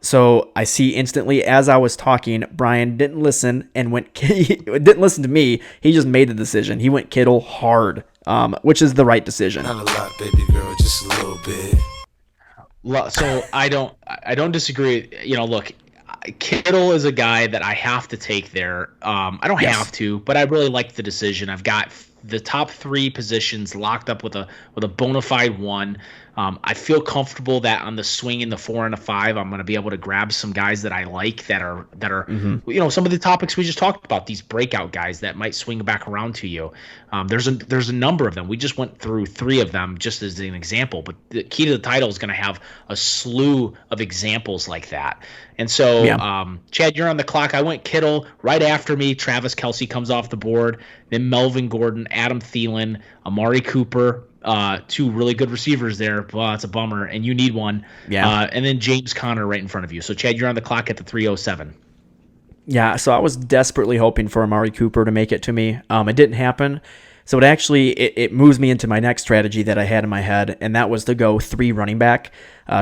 So I see instantly as I was talking, Brian didn't listen and didn't listen to me. He just made the decision. He went Kittle hard, which is the right decision. Not a lot, baby girl, just a little bit. So I don't disagree. Look, Kittle is a guy that I have to take there. I don't have to, but I really like the decision. I've got the top 3 positions locked up with a bona fide 1. I feel comfortable that on the swing in the 4 and the 5, I'm going to be able to grab some guys that I like that are some of the topics we just talked about, these breakout guys that might swing back around to you. There's a number of them. We just went through 3 of them just as an example, but the key to the title is going to have a slew of examples like that. And so, Chad, you're on the clock. I went Kittle. Right after me, Travis Kelce comes off the board. Then Melvin Gordon, Adam Thielen, Amari Cooper, 2 really good receivers there. Well, that's a bummer, and you need one. And then James Conner right in front of you. So, Chad, you're on the clock at the 3:07. Yeah, so I was desperately hoping for Amari Cooper to make it to me. It didn't happen. So it moves me into my next strategy that I had in my head, and that was to go 3 running back.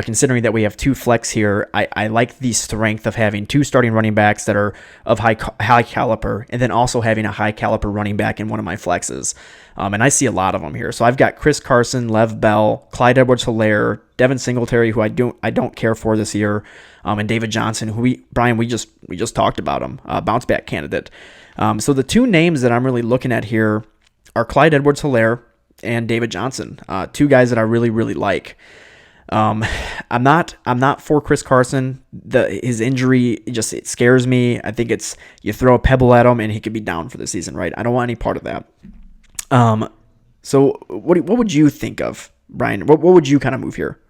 Considering that we have 2 flex here, I like the strength of having 2 starting running backs that are of high caliber, and then also having a high caliber running back in one of my flexes. And I see a lot of them here. So I've got Chris Carson, Lev Bell, Clyde Edwards-Helaire, Devin Singletary, who I don't care for this year, and David Johnson, who we just talked about him, bounce back candidate. So the 2 names that I'm really looking at here are Clyde Edwards-Helaire and David Johnson, 2 guys that I really, really like. I'm not for Chris Carson. His injury it scares me. I think it's you throw a pebble at him and he could be down for the season, right? I don't want any part of that. So what would you think of, Brian? What would you kind of move here?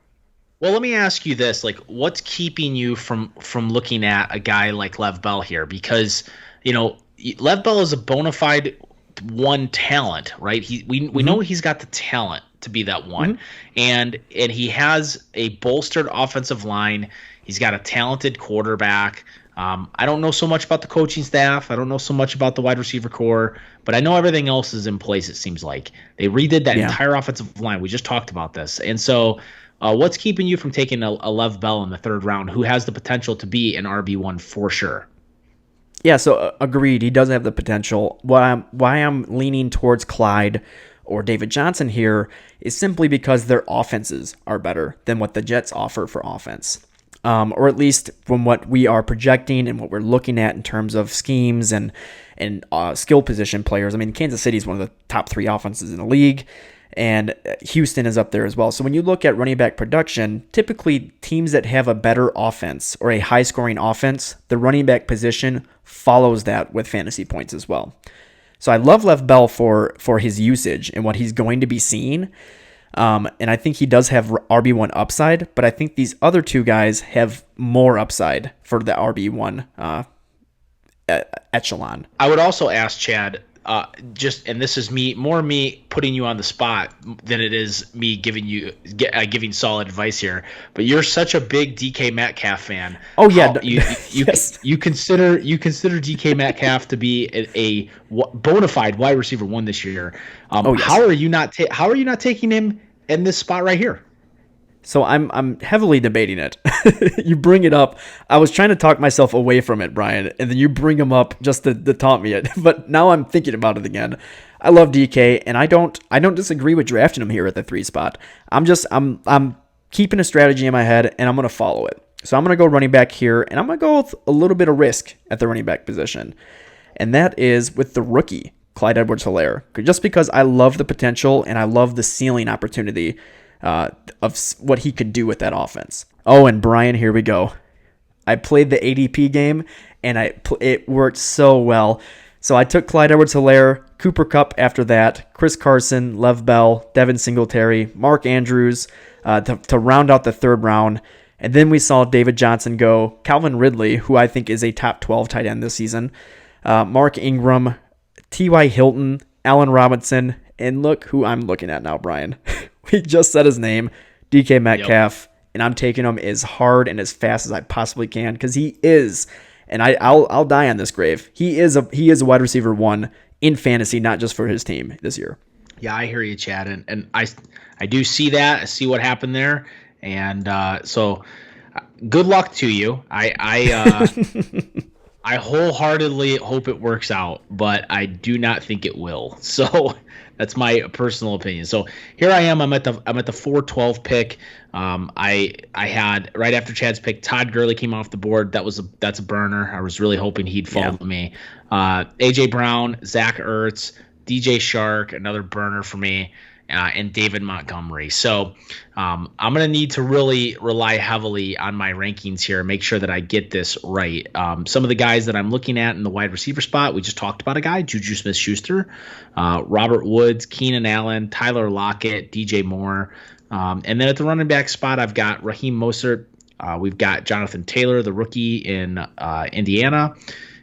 Well, let me ask you this: like, what's keeping you from looking at a guy like Lev Bell here? Because Lev Bell is a bona fide 1 talent, right? We know he's got the talent to be that 1, and he has a bolstered offensive line. He's got a talented quarterback. I don't know so much about the coaching staff. I don't know so much about the wide receiver core, but I know everything else is in place. It seems like they redid that entire offensive line. We just talked about this, and so what's keeping you from taking a Lev Bell in the 3rd round, who has the potential to be an RB1 for sure? Yeah, so agreed. He does have the potential. Why I'm leaning towards Clyde or David Johnson here is simply because their offenses are better than what the Jets offer for offense. Or at least from what we are projecting and what we're looking at in terms of schemes and skill position players. I mean, Kansas City is one of the top 3 offenses in the league, and Houston is up there as well. So when you look at running back production, typically teams that have a better offense or a high-scoring offense, the running back position follows that with fantasy points as well. So I love Lev Bell for his usage and what he's going to be seeing. And I think he does have RB1 upside, but I think these other 2 guys have more upside for the RB1 echelon. I would also ask Chad, and this is me putting you on the spot than it is me giving solid advice here. But you're such a big DK Metcalf fan. Oh yeah, yes. you consider DK Metcalf to be a bona fide wide receiver 1 this year. Yes. How are you not taking him in this spot right here? So I'm heavily debating it. You bring it up. I was trying to talk myself away from it, Brian, and then you bring him up just to taunt me it. But now I'm thinking about it again. I love DK, and I don't disagree with drafting him here at the 3 spot. I'm keeping a strategy in my head, and I'm gonna follow it. So I'm gonna go running back here, and I'm gonna go with a little bit of risk at the running back position, and that is with the rookie Clyde Edwards-Helaire, just because I love the potential and I love the ceiling opportunity of what he could do with that offense. Oh, and Brian, here we go. I played the ADP game, and it worked so well. So I took Clyde Edwards-Helaire, Cooper Kupp after that, Chris Carson, Lev Bell, Devin Singletary, Mark Andrews to round out the 3rd round. And then we saw David Johnson go, Calvin Ridley, who I think is a top 12 tight end this season, Mark Ingram, T.Y. Hilton, Allen Robinson, and look who I'm looking at now, Brian. We just said his name, DK Metcalf, and I'm taking him as hard and as fast as I possibly can because he is, and I'll die on this grave. He is a wide receiver 1 in fantasy, not just for his team this year. Yeah, I hear you, Chad, and I do see that. I see what happened there, and so good luck to you. I wholeheartedly hope it works out, but I do not think it will. So that's my personal opinion. So here I am. I'm at the 412 pick. I had right after Chad's pick, Todd Gurley came off the board. That's a burner. I was really hoping he'd fall to me. AJ Brown, Zach Ertz, DJ Shark, another burner for me. And David Montgomery. So I'm going to need to really rely heavily on my rankings here, make sure that I get this right. Some of the guys that I'm looking at in the wide receiver spot, we just talked about a guy, JuJu Smith-Schuster, Robert Woods, Keenan Allen, Tyler Lockett, DJ Moore. And then at the running back spot, I've got Raheem Mostert. We've got Jonathan Taylor, the rookie in Indiana.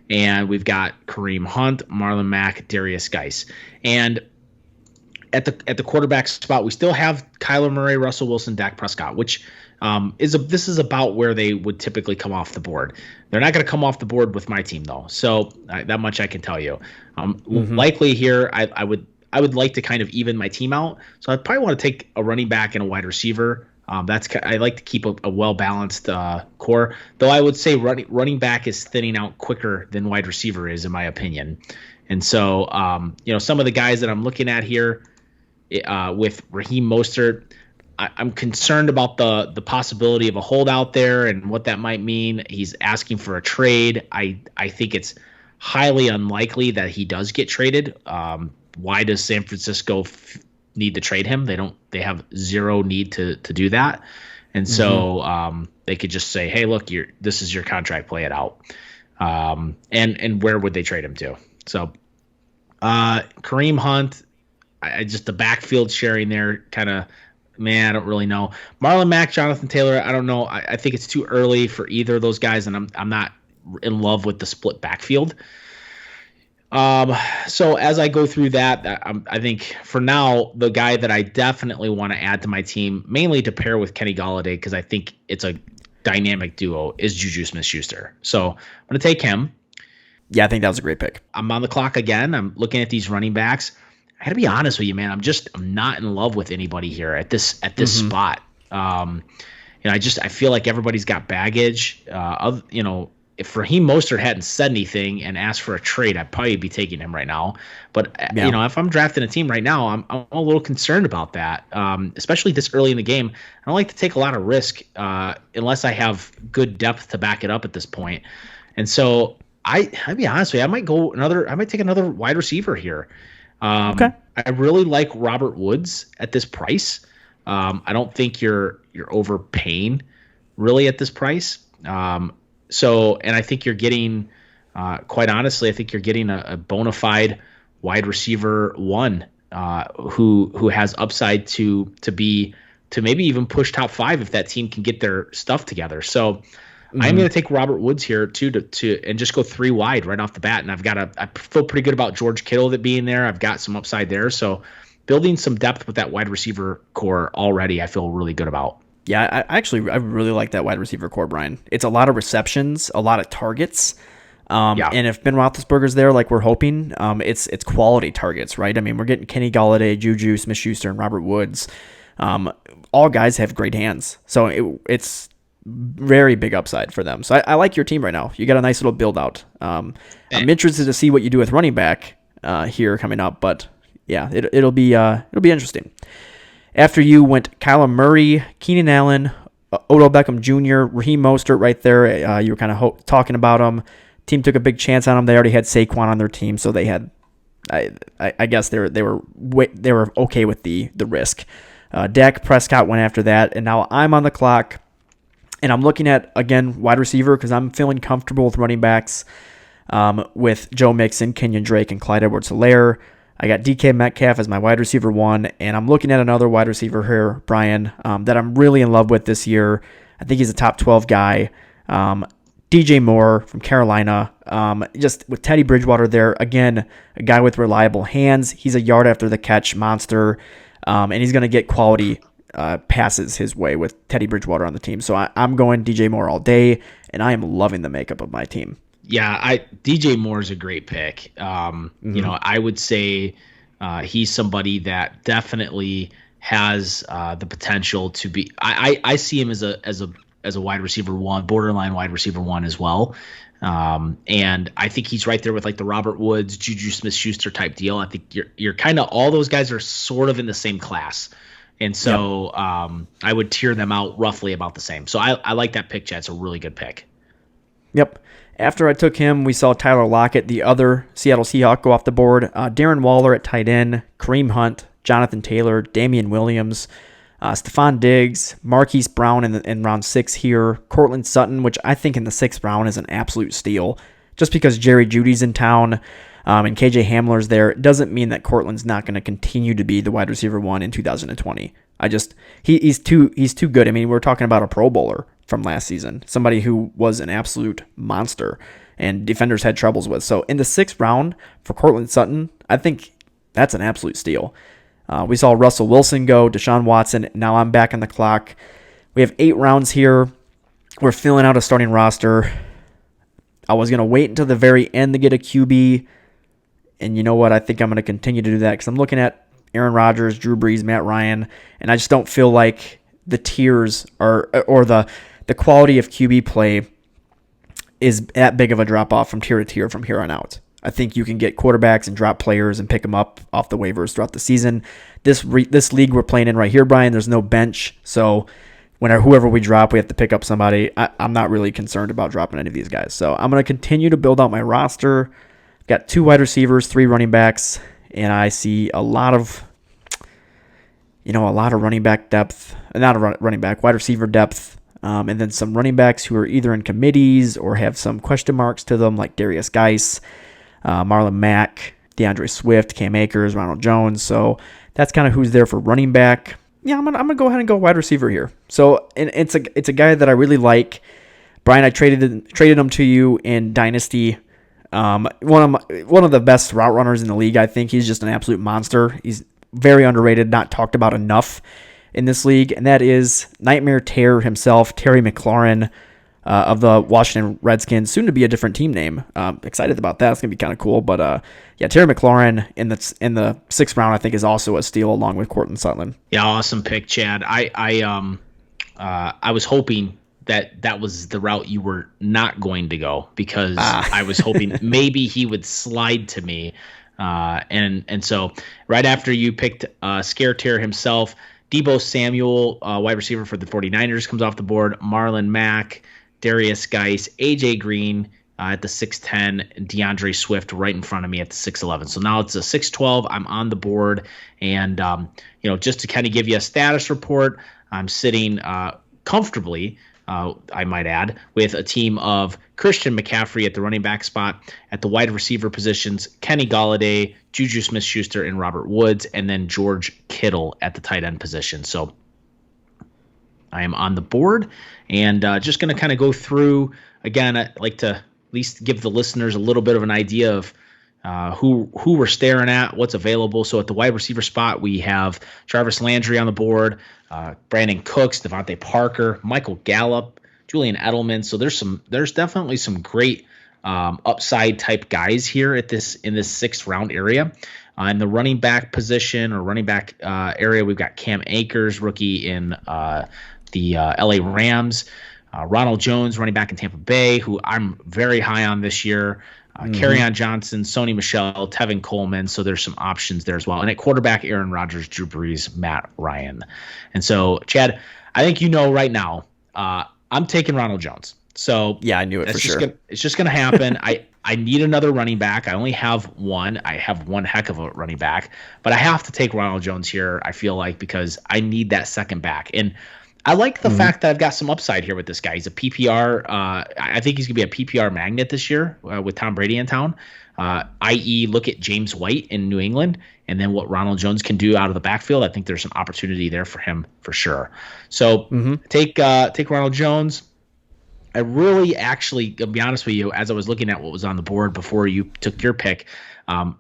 And we've got Kareem Hunt, Marlon Mack, Darius Geis. And at the quarterback spot, we still have Kyler Murray, Russell Wilson, Dak Prescott, which this is about where they would typically come off the board. They're not going to come off the board with my team though, so that much I can tell you. Likely here, I would like to kind of even my team out, so I'd probably want to take a running back and a wide receiver. I like to keep a well balanced core, though I would say running back is thinning out quicker than wide receiver is, in my opinion. And so some of the guys that I'm looking at here. With Raheem Mostert, I'm concerned about the possibility of a holdout there and what that might mean. He's asking for a trade. I think it's highly unlikely that he does get traded. Why does San Francisco need to trade him? They have zero need to do that. And so they could just say, hey, look, this is your contract, play it out. And where would they trade him to? So Kareem Hunt, the backfield sharing there kind of, I don't really know. Marlon Mack, Jonathan Taylor, I don't know. I think it's too early for either of those guys, and I'm not in love with the split backfield. So as I go through that, I think for now, the guy that I definitely want to add to my team, mainly to pair with Kenny Golladay, because I think it's a dynamic duo, is JuJu Smith-Schuster. So I'm going to take him. Yeah, I think that was a great pick. I'm on the clock again. I'm looking at these running backs. I got to be honest with you, man. I'm not in love with anybody here at this spot. I feel like everybody's got baggage. If Raheem Mostert hadn't said anything and asked for a trade, I'd probably be taking him right now. But if I'm drafting a team right now, I'm a little concerned about that, especially this early in the game. I don't like to take a lot of risk unless I have good depth to back it up at this point. And so I'd be honest with you, I might take another wide receiver here. Okay. I really like Robert Woods at this price. I don't think you're overpaying really at this price. And I think you're getting, quite honestly, I think you're getting a bona fide wide receiver 1 who has upside to maybe even push top 5 if that team can get their stuff together. So I'm going to take Robert Woods here too to and just go 3 wide right off the bat. And I feel pretty good about George Kittle that being there. I've got some upside there. So building some depth with that wide receiver core already, I feel really good about. Yeah, I really like that wide receiver core, Brian. It's a lot of receptions, a lot of targets. And if Ben Roethlisberger's there, like we're hoping, it's quality targets, right? I mean, we're getting Kenny Galladay, JuJu Smith-Schuster, and Robert Woods. All guys have great hands, so it's very big upside for them. So I like your team right now. You got a nice little build out. I'm interested to see what you do with running back here coming up, but yeah, it'll be interesting. After you went Kyler Murray, Keenan Allen, Odell Beckham Jr., Raheem Mostert right there. You were kind of talking about him. Team took a big chance on him. They already had Saquon on their team, so they had. I guess they were okay with the risk. Dak Prescott went after that, and now I'm on the clock, and I'm looking at again wide receiver because I'm feeling comfortable with running backs, with Joe Mixon, Kenyon Drake, and Clyde Edwards-Helaire. I got DK Metcalf as my wide receiver 1, and I'm looking at another wide receiver here, Brian, that I'm really in love with this year. I think he's a top 12 guy. DJ Moore from Carolina, just with Teddy Bridgewater there. Again, a guy with reliable hands. He's a yard after the catch monster, and he's going to get quality passes his way with Teddy Bridgewater on the team. So I'm going DJ Moore all day, and I am loving the makeup of my team. Yeah, DJ Moore is a great pick. You know, I would say he's somebody that definitely has the potential to be. I see him as a wide receiver 1, borderline wide receiver 1 as well. And I think he's right there with like the Robert Woods, JuJu Smith-Schuster type deal. I think you're kind of all those guys are sort of in the same class. And so I would tier them out roughly about the same. So I like that pick, Chad. It's a really good pick. Yep. After I took him, we saw Tyler Lockett, the other Seattle Seahawk, go off the board. Darren Waller at tight end, Kareem Hunt, Jonathan Taylor, Damian Williams, Stephon Diggs, Marquise Brown in round 6 here, Cortland Sutton, which I think in the 6th round is an absolute steal. Just because Jerry Jeudy's in town and KJ Hamler's there, doesn't mean that Cortland's not going to continue to be the wide receiver 1 in 2020. He's too good. I mean, we're talking about a Pro Bowler from last season, somebody who was an absolute monster and defenders had troubles with. So in the 6th round for Cortland Sutton, I think that's an absolute steal. We saw Russell Wilson go, Deshaun Watson. Now I'm back on the clock. We have 8 rounds here. We're filling out a starting roster. I was going to wait until the very end to get a QB. And you know what? I think I'm going to continue to do that because I'm looking at Aaron Rodgers, Drew Brees, Matt Ryan, and I just don't feel like the tiers or the quality of QB play is that big of a drop-off from tier to tier from here on out. I think you can get quarterbacks and drop players and pick them up off the waivers throughout the season. This league we're playing in right here, Brian, there's no bench, so whoever we drop, we have to pick up somebody. I'm not really concerned about dropping any of these guys. So I'm going to continue to build out my roster. Got 2 wide receivers, 3 running backs, and I see a lot of running back depth, not a running back, wide receiver depth. And then some running backs who are either in committees or have some question marks to them, like Darius Geis, Marlon Mack, DeAndre Swift, Cam Akers, Ronald Jones. So that's kind of who's there for running back. Yeah, I'm gonna go ahead and go wide receiver here. So and it's a guy that I really like. Brian, I traded him to you in Dynasty. One of the best route runners in the league. I think he's just an absolute monster. He's very underrated, not talked about enough in this league, and that is Nightmare Terror himself, Terry McLaurin of the Washington Redskins, soon to be a different team name. Excited about that. It's gonna be kind of cool. But yeah, Terry McLaurin in the 6th round, I think, is also a steal along with Cortland Sutton. Yeah, awesome pick, Chad. I was hoping that was the route you were not going to go because I was hoping maybe he would slide to me. And so right after you picked Scare Terror himself, Deebo Samuel, wide receiver for the 49ers, comes off the board. Marlon Mack, Darius Geis, AJ Green at the 6'10", DeAndre Swift right in front of me at the 6'11". So now it's a 6'12". I'm on the board. And, just to kind of give you a status report, I'm sitting comfortably, I might add, with a team of Christian McCaffrey at the running back spot, at the wide receiver positions, Kenny Galladay, JuJu Smith-Schuster, and Robert Woods, and then George Kittle at the tight end position. So I am on the board, and just going to kind of go through again. I'd like to at least give the listeners a little bit of an idea of who we're staring at, what's available. So at the wide receiver spot, we have Jarvis Landry on the board, Brandon Cooks, Devontae Parker, Michael Gallup, Julian Edelman. So there's definitely some great upside type guys here in this 6th round area. In the running back position or running back area, we've got Cam Akers, rookie in the LA Rams, Ronald Jones, running back in Tampa Bay, who I'm very high on this year. Kerryon Johnson, Sony Michel, Tevin Coleman. So there's some options there as well. And at quarterback, Aaron Rodgers, Drew Brees, Matt Ryan. And so, Chad, I think right now, I'm taking Ronald Jones. So yeah, I knew it for sure. It's just going to happen. I need another running back. I only have one. I have one heck of a running back, but I have to take Ronald Jones here, I feel like, because I need that second back. And I like the fact that I've got some upside here with this guy. He's a PPR. I think he's going to be a PPR magnet this year with Tom Brady in town, i.e. look at James White in New England and then what Ronald Jones can do out of the backfield. I think there's some opportunity there for him for sure. So take Ronald Jones. I really actually, to be honest with you, as I was looking at what was on the board before you took your pick,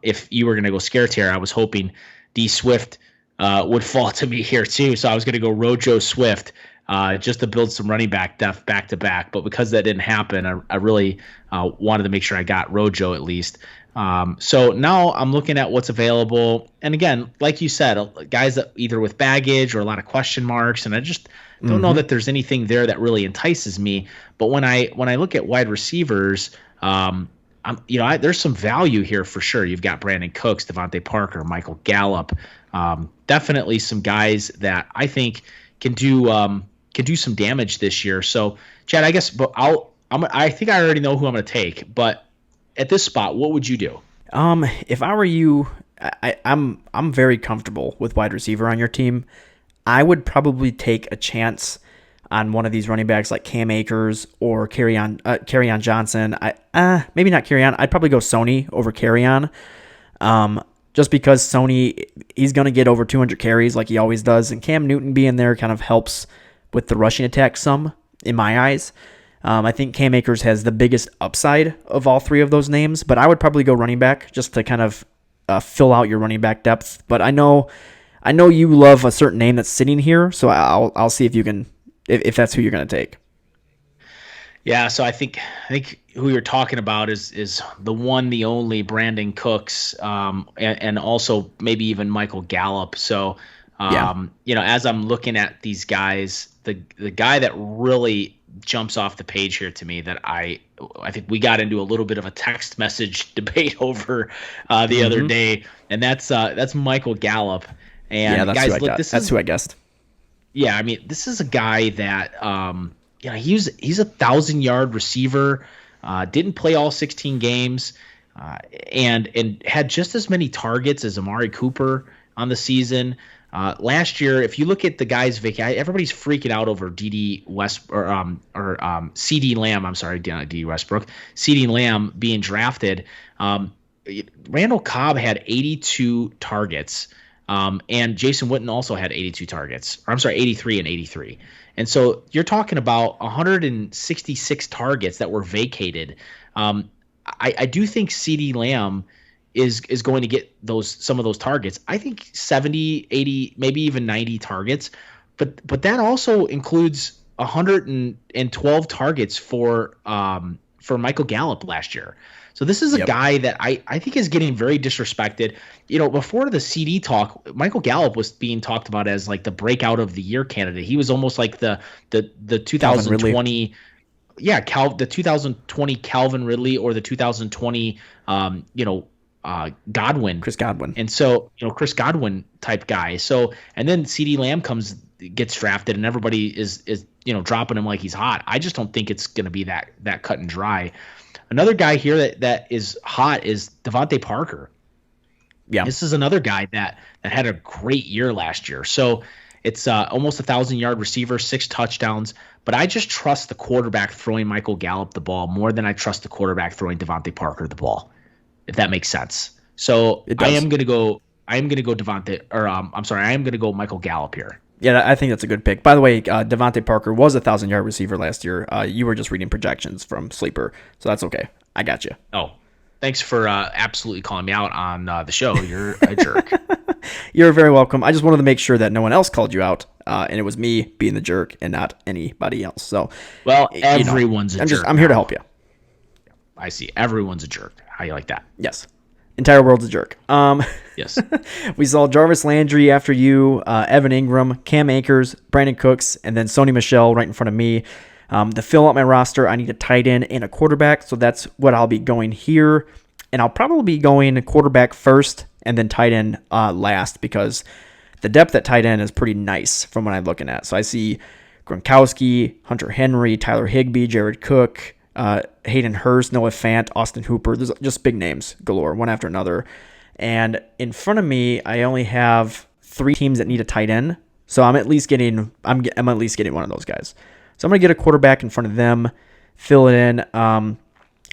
if you were going to go scare tear, I was hoping D Swift would fall to me here too. So I was going to go Rojo Swift just to build some running back depth back to back. But because that didn't happen, I really wanted to make sure I got Rojo at least. So now I'm looking at what's available. And again, like you said, guys that either with baggage or a lot of question marks. And I just don't know that there's anything there that really entices me. But when I look at wide receivers, there's some value here for sure. You've got Brandon Cooks, Devontae Parker, Michael Gallup, definitely some guys that I think can do some damage this year. So, Chad, I guess, but I think I already know who I'm going to take. But at this spot, what would you do? If I were you, I'm very comfortable with wide receiver on your team. I would probably take a chance on one of these running backs like Cam Akers or Kerryon Johnson. Maybe not Kerryon. I'd probably go Sony over Kerryon. Just because Sony, he's going to get over 200 carries like he always does, and Cam Newton being there kind of helps with the rushing attack some, in my eyes. I think Cam Akers has the biggest upside of all three of those names, but I would probably go running back just to kind of fill out your running back depth. But I know you love a certain name that's sitting here, so I'll see if you can, if that's who you're going to take. Yeah, so I think who you're talking about is the one, the only Brandon Cooks, and also maybe even Michael Gallup. So, as I'm looking at these guys, the guy that really jumps off the page here to me that I think we got into a little bit of a text message debate over the other day, and that's Michael Gallup. And yeah, that's guys, who I guessed. Yeah, I mean, this is a guy that he's a 1,000-yard receiver, didn't play all 16 games, and had just as many targets as Amari Cooper on the season. Last year, if you look at the guys, everybody's freaking out over CeeDee Lamb. I'm sorry, D.D. Westbrook. CeeDee Lamb being drafted. Randall Cobb had 82 targets, and Jason Witten also had 82 targets. Or I'm sorry, 83 and 83. And so you're talking about 166 targets that were vacated. I do think CeeDee Lamb is going to get some of those targets. I think 70, 80, maybe even 90 targets. But that also includes 112 targets for Michael Gallup last year. So this is a guy that I think is getting very disrespected. Before the CD talk, Michael Gallup was being talked about as like the breakout of the year candidate. He was almost like the 2020 the 2020 Calvin Ridley or the 2020 Chris Godwin. And so, Chris Godwin type guy. So, and then CeeDee Lamb gets drafted and everybody is dropping him like he's hot. I just don't think it's going to be that cut and dry. Another guy here that is hot is Devontae Parker. Yeah. This is another guy that had a great year last year. So it's almost 1,000-yard receiver, 6 touchdowns. But I just trust the quarterback throwing Michael Gallup the ball more than I trust the quarterback throwing Devontae Parker the ball, if that makes sense. So I am going to go Devontae, or I am going to go Michael Gallup here. Yeah, I think that's a good pick. By the way, Devontae Parker was a 1,000-yard receiver last year. You were just reading projections from Sleeper, so that's okay. I got you. Oh, thanks for absolutely calling me out on the show. You're a jerk. You're very welcome. I just wanted to make sure that no one else called you out, and it was me being the jerk and not anybody else. So, well, everyone's a jerk. I'm here to help you. I see. Everyone's a jerk. How you like that? Yes. Entire world's a jerk. Yes. We saw Jarvis Landry after you, Evan Ingram, Cam Akers, Brandon Cooks, and then Sony Michel right in front of me. To fill out my roster, I need a tight end and a quarterback, so that's what I'll be going here. And I'll probably be going quarterback first and then tight end last because the depth at tight end is pretty nice from what I'm looking at. So I see Gronkowski, Hunter Henry, Tyler Higbee, Jared Cook, Hayden Hurst, Noah Fant, Austin Hooper. There's just big names galore, one after another. And in front of me, I only have 3 teams that need a tight end. So I'm at least getting one of those guys. So I'm gonna get a quarterback in front of them, fill it in.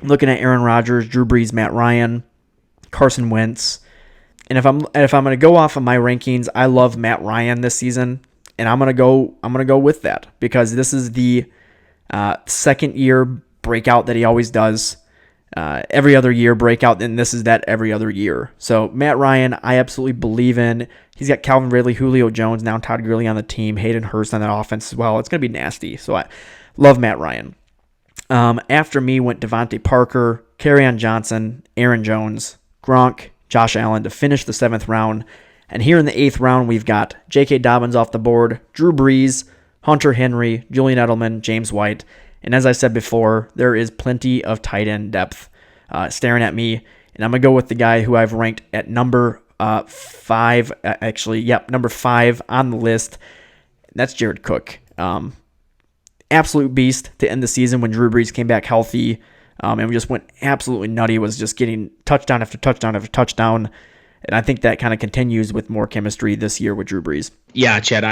Looking at Aaron Rodgers, Drew Brees, Matt Ryan, Carson Wentz. And if I'm gonna go off of my rankings, I love Matt Ryan this season, and I'm gonna go with that because this is the second year breakout that he always does. Every other year breakout, and this is that every other year. So Matt Ryan, I absolutely believe in. He's got Calvin Ridley, Julio Jones, now Todd Gurley on the team, Hayden Hurst on that offense as well. It's going to be nasty. So I love Matt Ryan. After me went Devontae Parker, Kerryon Johnson, Aaron Jones, Gronk, Josh Allen to finish the 7th round. And here in the 8th round, we've got J.K. Dobbins off the board, Drew Brees, Hunter Henry, Julian Edelman, James White. And as I said before, there is plenty of tight end depth staring at me. And I'm going to go with the guy who I've ranked at number 5. Number 5 on the list. That's Jared Cook. Absolute beast to end the season when Drew Brees came back healthy. And we just went absolutely nutty. Was just getting touchdown after touchdown after touchdown. And I think that kind of continues with more chemistry this year with Drew Brees. Yeah, Chad,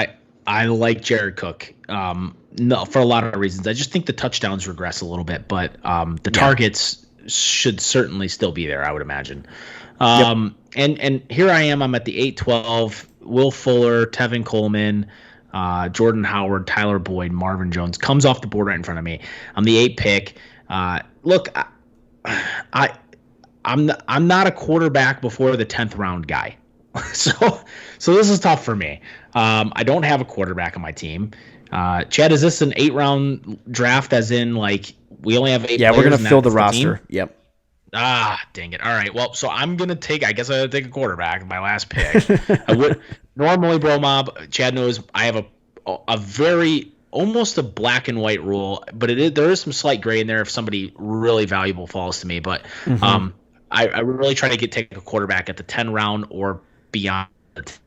I like Jared Cook. No, for a lot of reasons. I just think the touchdowns regress a little bit, but the targets should certainly still be there, I would imagine. And here I am. I'm at the 8-12. Will Fuller, Tevin Coleman, Jordan Howard, Tyler Boyd, Marvin Jones comes off the board right in front of me. I'm the 8 pick. Look, I'm not a quarterback before the 10th round guy. So this is tough for me. I don't have a quarterback on my team. Chad, is this an 8-round draft as in like we only have 8 Yeah, we're going to fill the roster. roster. Yep. Dang it. All right. Well, so I'm going to take a quarterback, my last pick. I would normally BroMob, Chad knows I have a very almost a black and white rule, but there is some slight gray in there if somebody really valuable falls to me, but I really try to take a quarterback at the 10 round or beyond the 10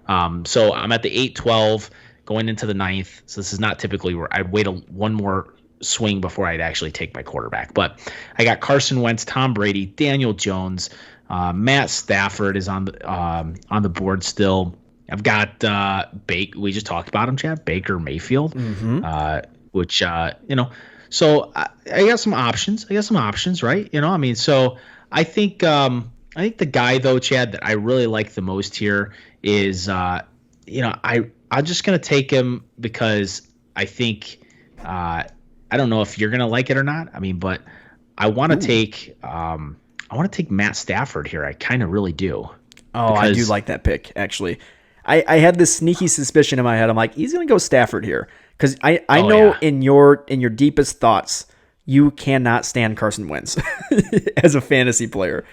round. So I'm at the 8-12 going into the 9th. So this is not typically where I'd wait one more swing before I'd actually take my quarterback. But I got Carson Wentz, Tom Brady, Daniel Jones, Matt Stafford is on the board still. I've got we just talked about him, Chad, Baker Mayfield, which so I got some options, right? I mean, so I think the guy though, Chad, that I really like the most here is I'm just gonna take him because I think I don't know if you're gonna like it or not. I mean, but I want to take Matt Stafford here. I kind of really do. Oh, I do like that pick actually. I had this sneaky suspicion in my head. I'm like, he's gonna go Stafford here because I know in your deepest thoughts you cannot stand Carson Wentz as a fantasy player.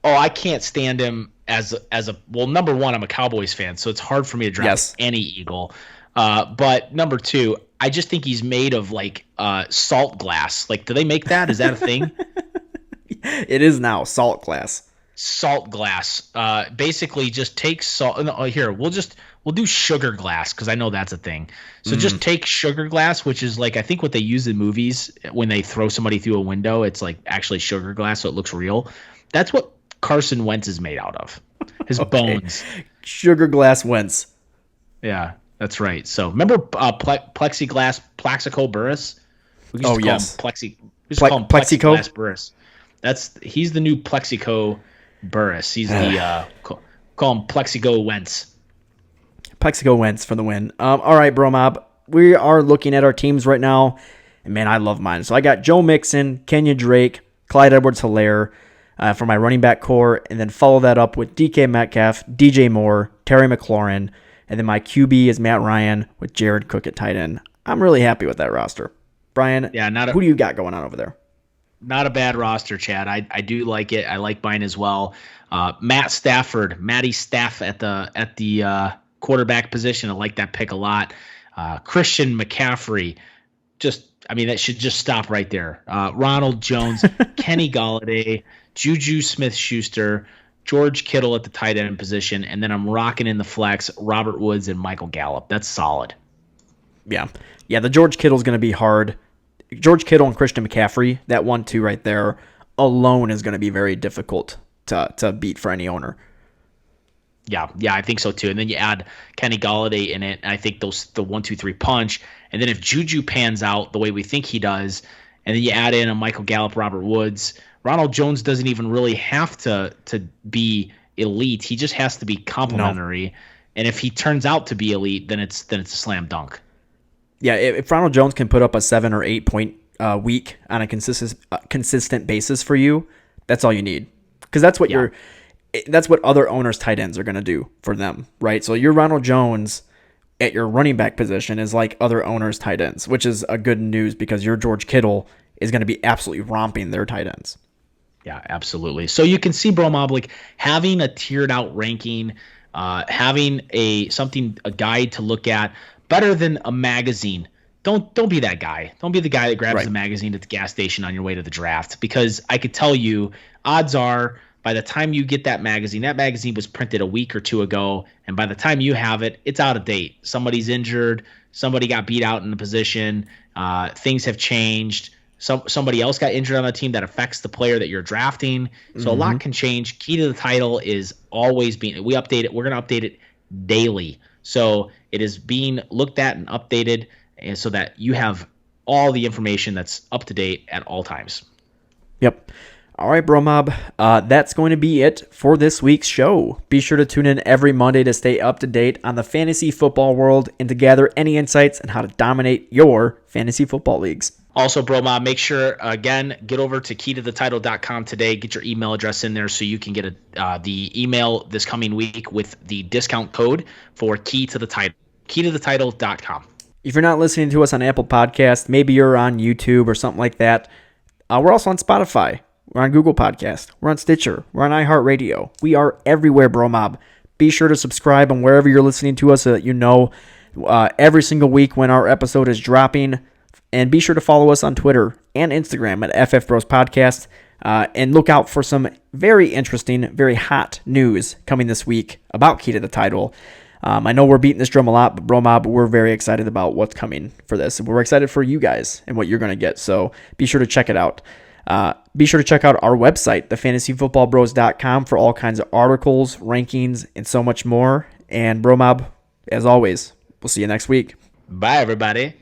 Oh, I can't stand him as a well. Number one, I'm a Cowboys fan, so it's hard for me to draft any Eagle. But number two, I just think he's made of like salt glass. Like, do they make that? Is that a thing? It is now salt glass. Salt glass. Basically, just take salt. No, here, we'll do sugar glass because I know that's a thing. So just take sugar glass, which is like I think what they use in movies when they throw somebody through a window. It's like actually sugar glass, so it looks real. That's what Carson Wentz is made out of. His bones. Sugar glass Wentz. Yeah, that's right. So remember plexiglass Plaxico Burress? We used to call him Plexiglass Burress. He's the new Plexico Burress. He's the call him Plexico Wentz. Plexico Wentz for the win. All right, BroMob. We are looking at our teams right now. And, man, I love mine. So I got Joe Mixon, Kenya Drake, Clyde Edwards-Helaire for my running back core. And then follow that up with DK Metcalf, DJ Moore, Terry McLaurin. And then my QB is Matt Ryan with Jared Cook at tight end. I'm really happy with that roster. Brian, who do you got going on over there? Not a bad roster, Chad. I do like it. I like mine as well. Matty Staff at the quarterback position. I like that pick a lot. Christian McCaffrey, that should just stop right there. Ronald Jones, Kenny Golladay, JuJu Smith-Schuster, George Kittle at the tight end position, and then I'm rocking in the flex Robert Woods and Michael Gallup. That's solid. Yeah. The George Kittle's going to be hard. George Kittle and Christian McCaffrey, that 1-2 right there alone is going to be very difficult to beat for any owner. Yeah, I think so too. And then you add Kenny Golladay in it, and I think the 1-2-3 punch. And then if JuJu pans out the way we think he does, and then you add in a Michael Gallup, Robert Woods, Ronald Jones doesn't even really have to be elite. He just has to be complimentary. No. And if he turns out to be elite, then it's a slam dunk. Yeah, if Ronald Jones can put up a 7 or 8 point week on a consistent basis for you, that's all you need. Because that's what other owners' tight ends are going to do for them, right? So your Ronald Jones at your running back position is like other owners' tight ends, which is a good news because your George Kittle is going to be absolutely romping their tight ends. Yeah, absolutely. So you can see, BroMob, like having a tiered out ranking, having a guide to look at, better than a magazine. Don't be that guy. Don't be the guy that grabs the magazine at the gas station on your way to the draft, because I could tell you, odds are by the time you get that magazine was printed a week or two ago, and by the time you have it, it's out of date. Somebody's injured, somebody got beat out in the position, things have changed. Somebody else got injured on the team that affects the player that you're drafting. So a lot can change. Key to the Title is always being, we update it. We're going to update it daily. So it is being looked at and updated, and so that you have all the information that's up to date at all times. Yep. All right, BroMob. That's going to be it for this week's show. Be sure to tune in every Monday to stay up to date on the fantasy football world and to gather any insights on how to dominate your fantasy football leagues. Also, BroMob, make sure, again, get over to keytothetitle.com today. Get your email address in there so you can get the email this coming week with the discount code for Key to the Title. Keytothetitle.com. If you're not listening to us on Apple Podcasts, maybe you're on YouTube or something like that. We're also on Spotify. We're on Google Podcast. We're on Stitcher. We're on iHeartRadio. We are everywhere, BroMob. Be sure to subscribe on wherever you're listening to us so that you know every single week when our episode is dropping. And be sure to follow us on Twitter and Instagram at FF Bros Podcast. And look out for some very interesting, very hot news coming this week about Key to the Title. I know we're beating this drum a lot, but BroMob, we're very excited about what's coming for this. We're excited for you guys and what you're going to get. So be sure to check it out. Be sure to check out our website, thefantasyfootballbros.com, for all kinds of articles, rankings, and so much more. And BroMob, as always, we'll see you next week. Bye, everybody.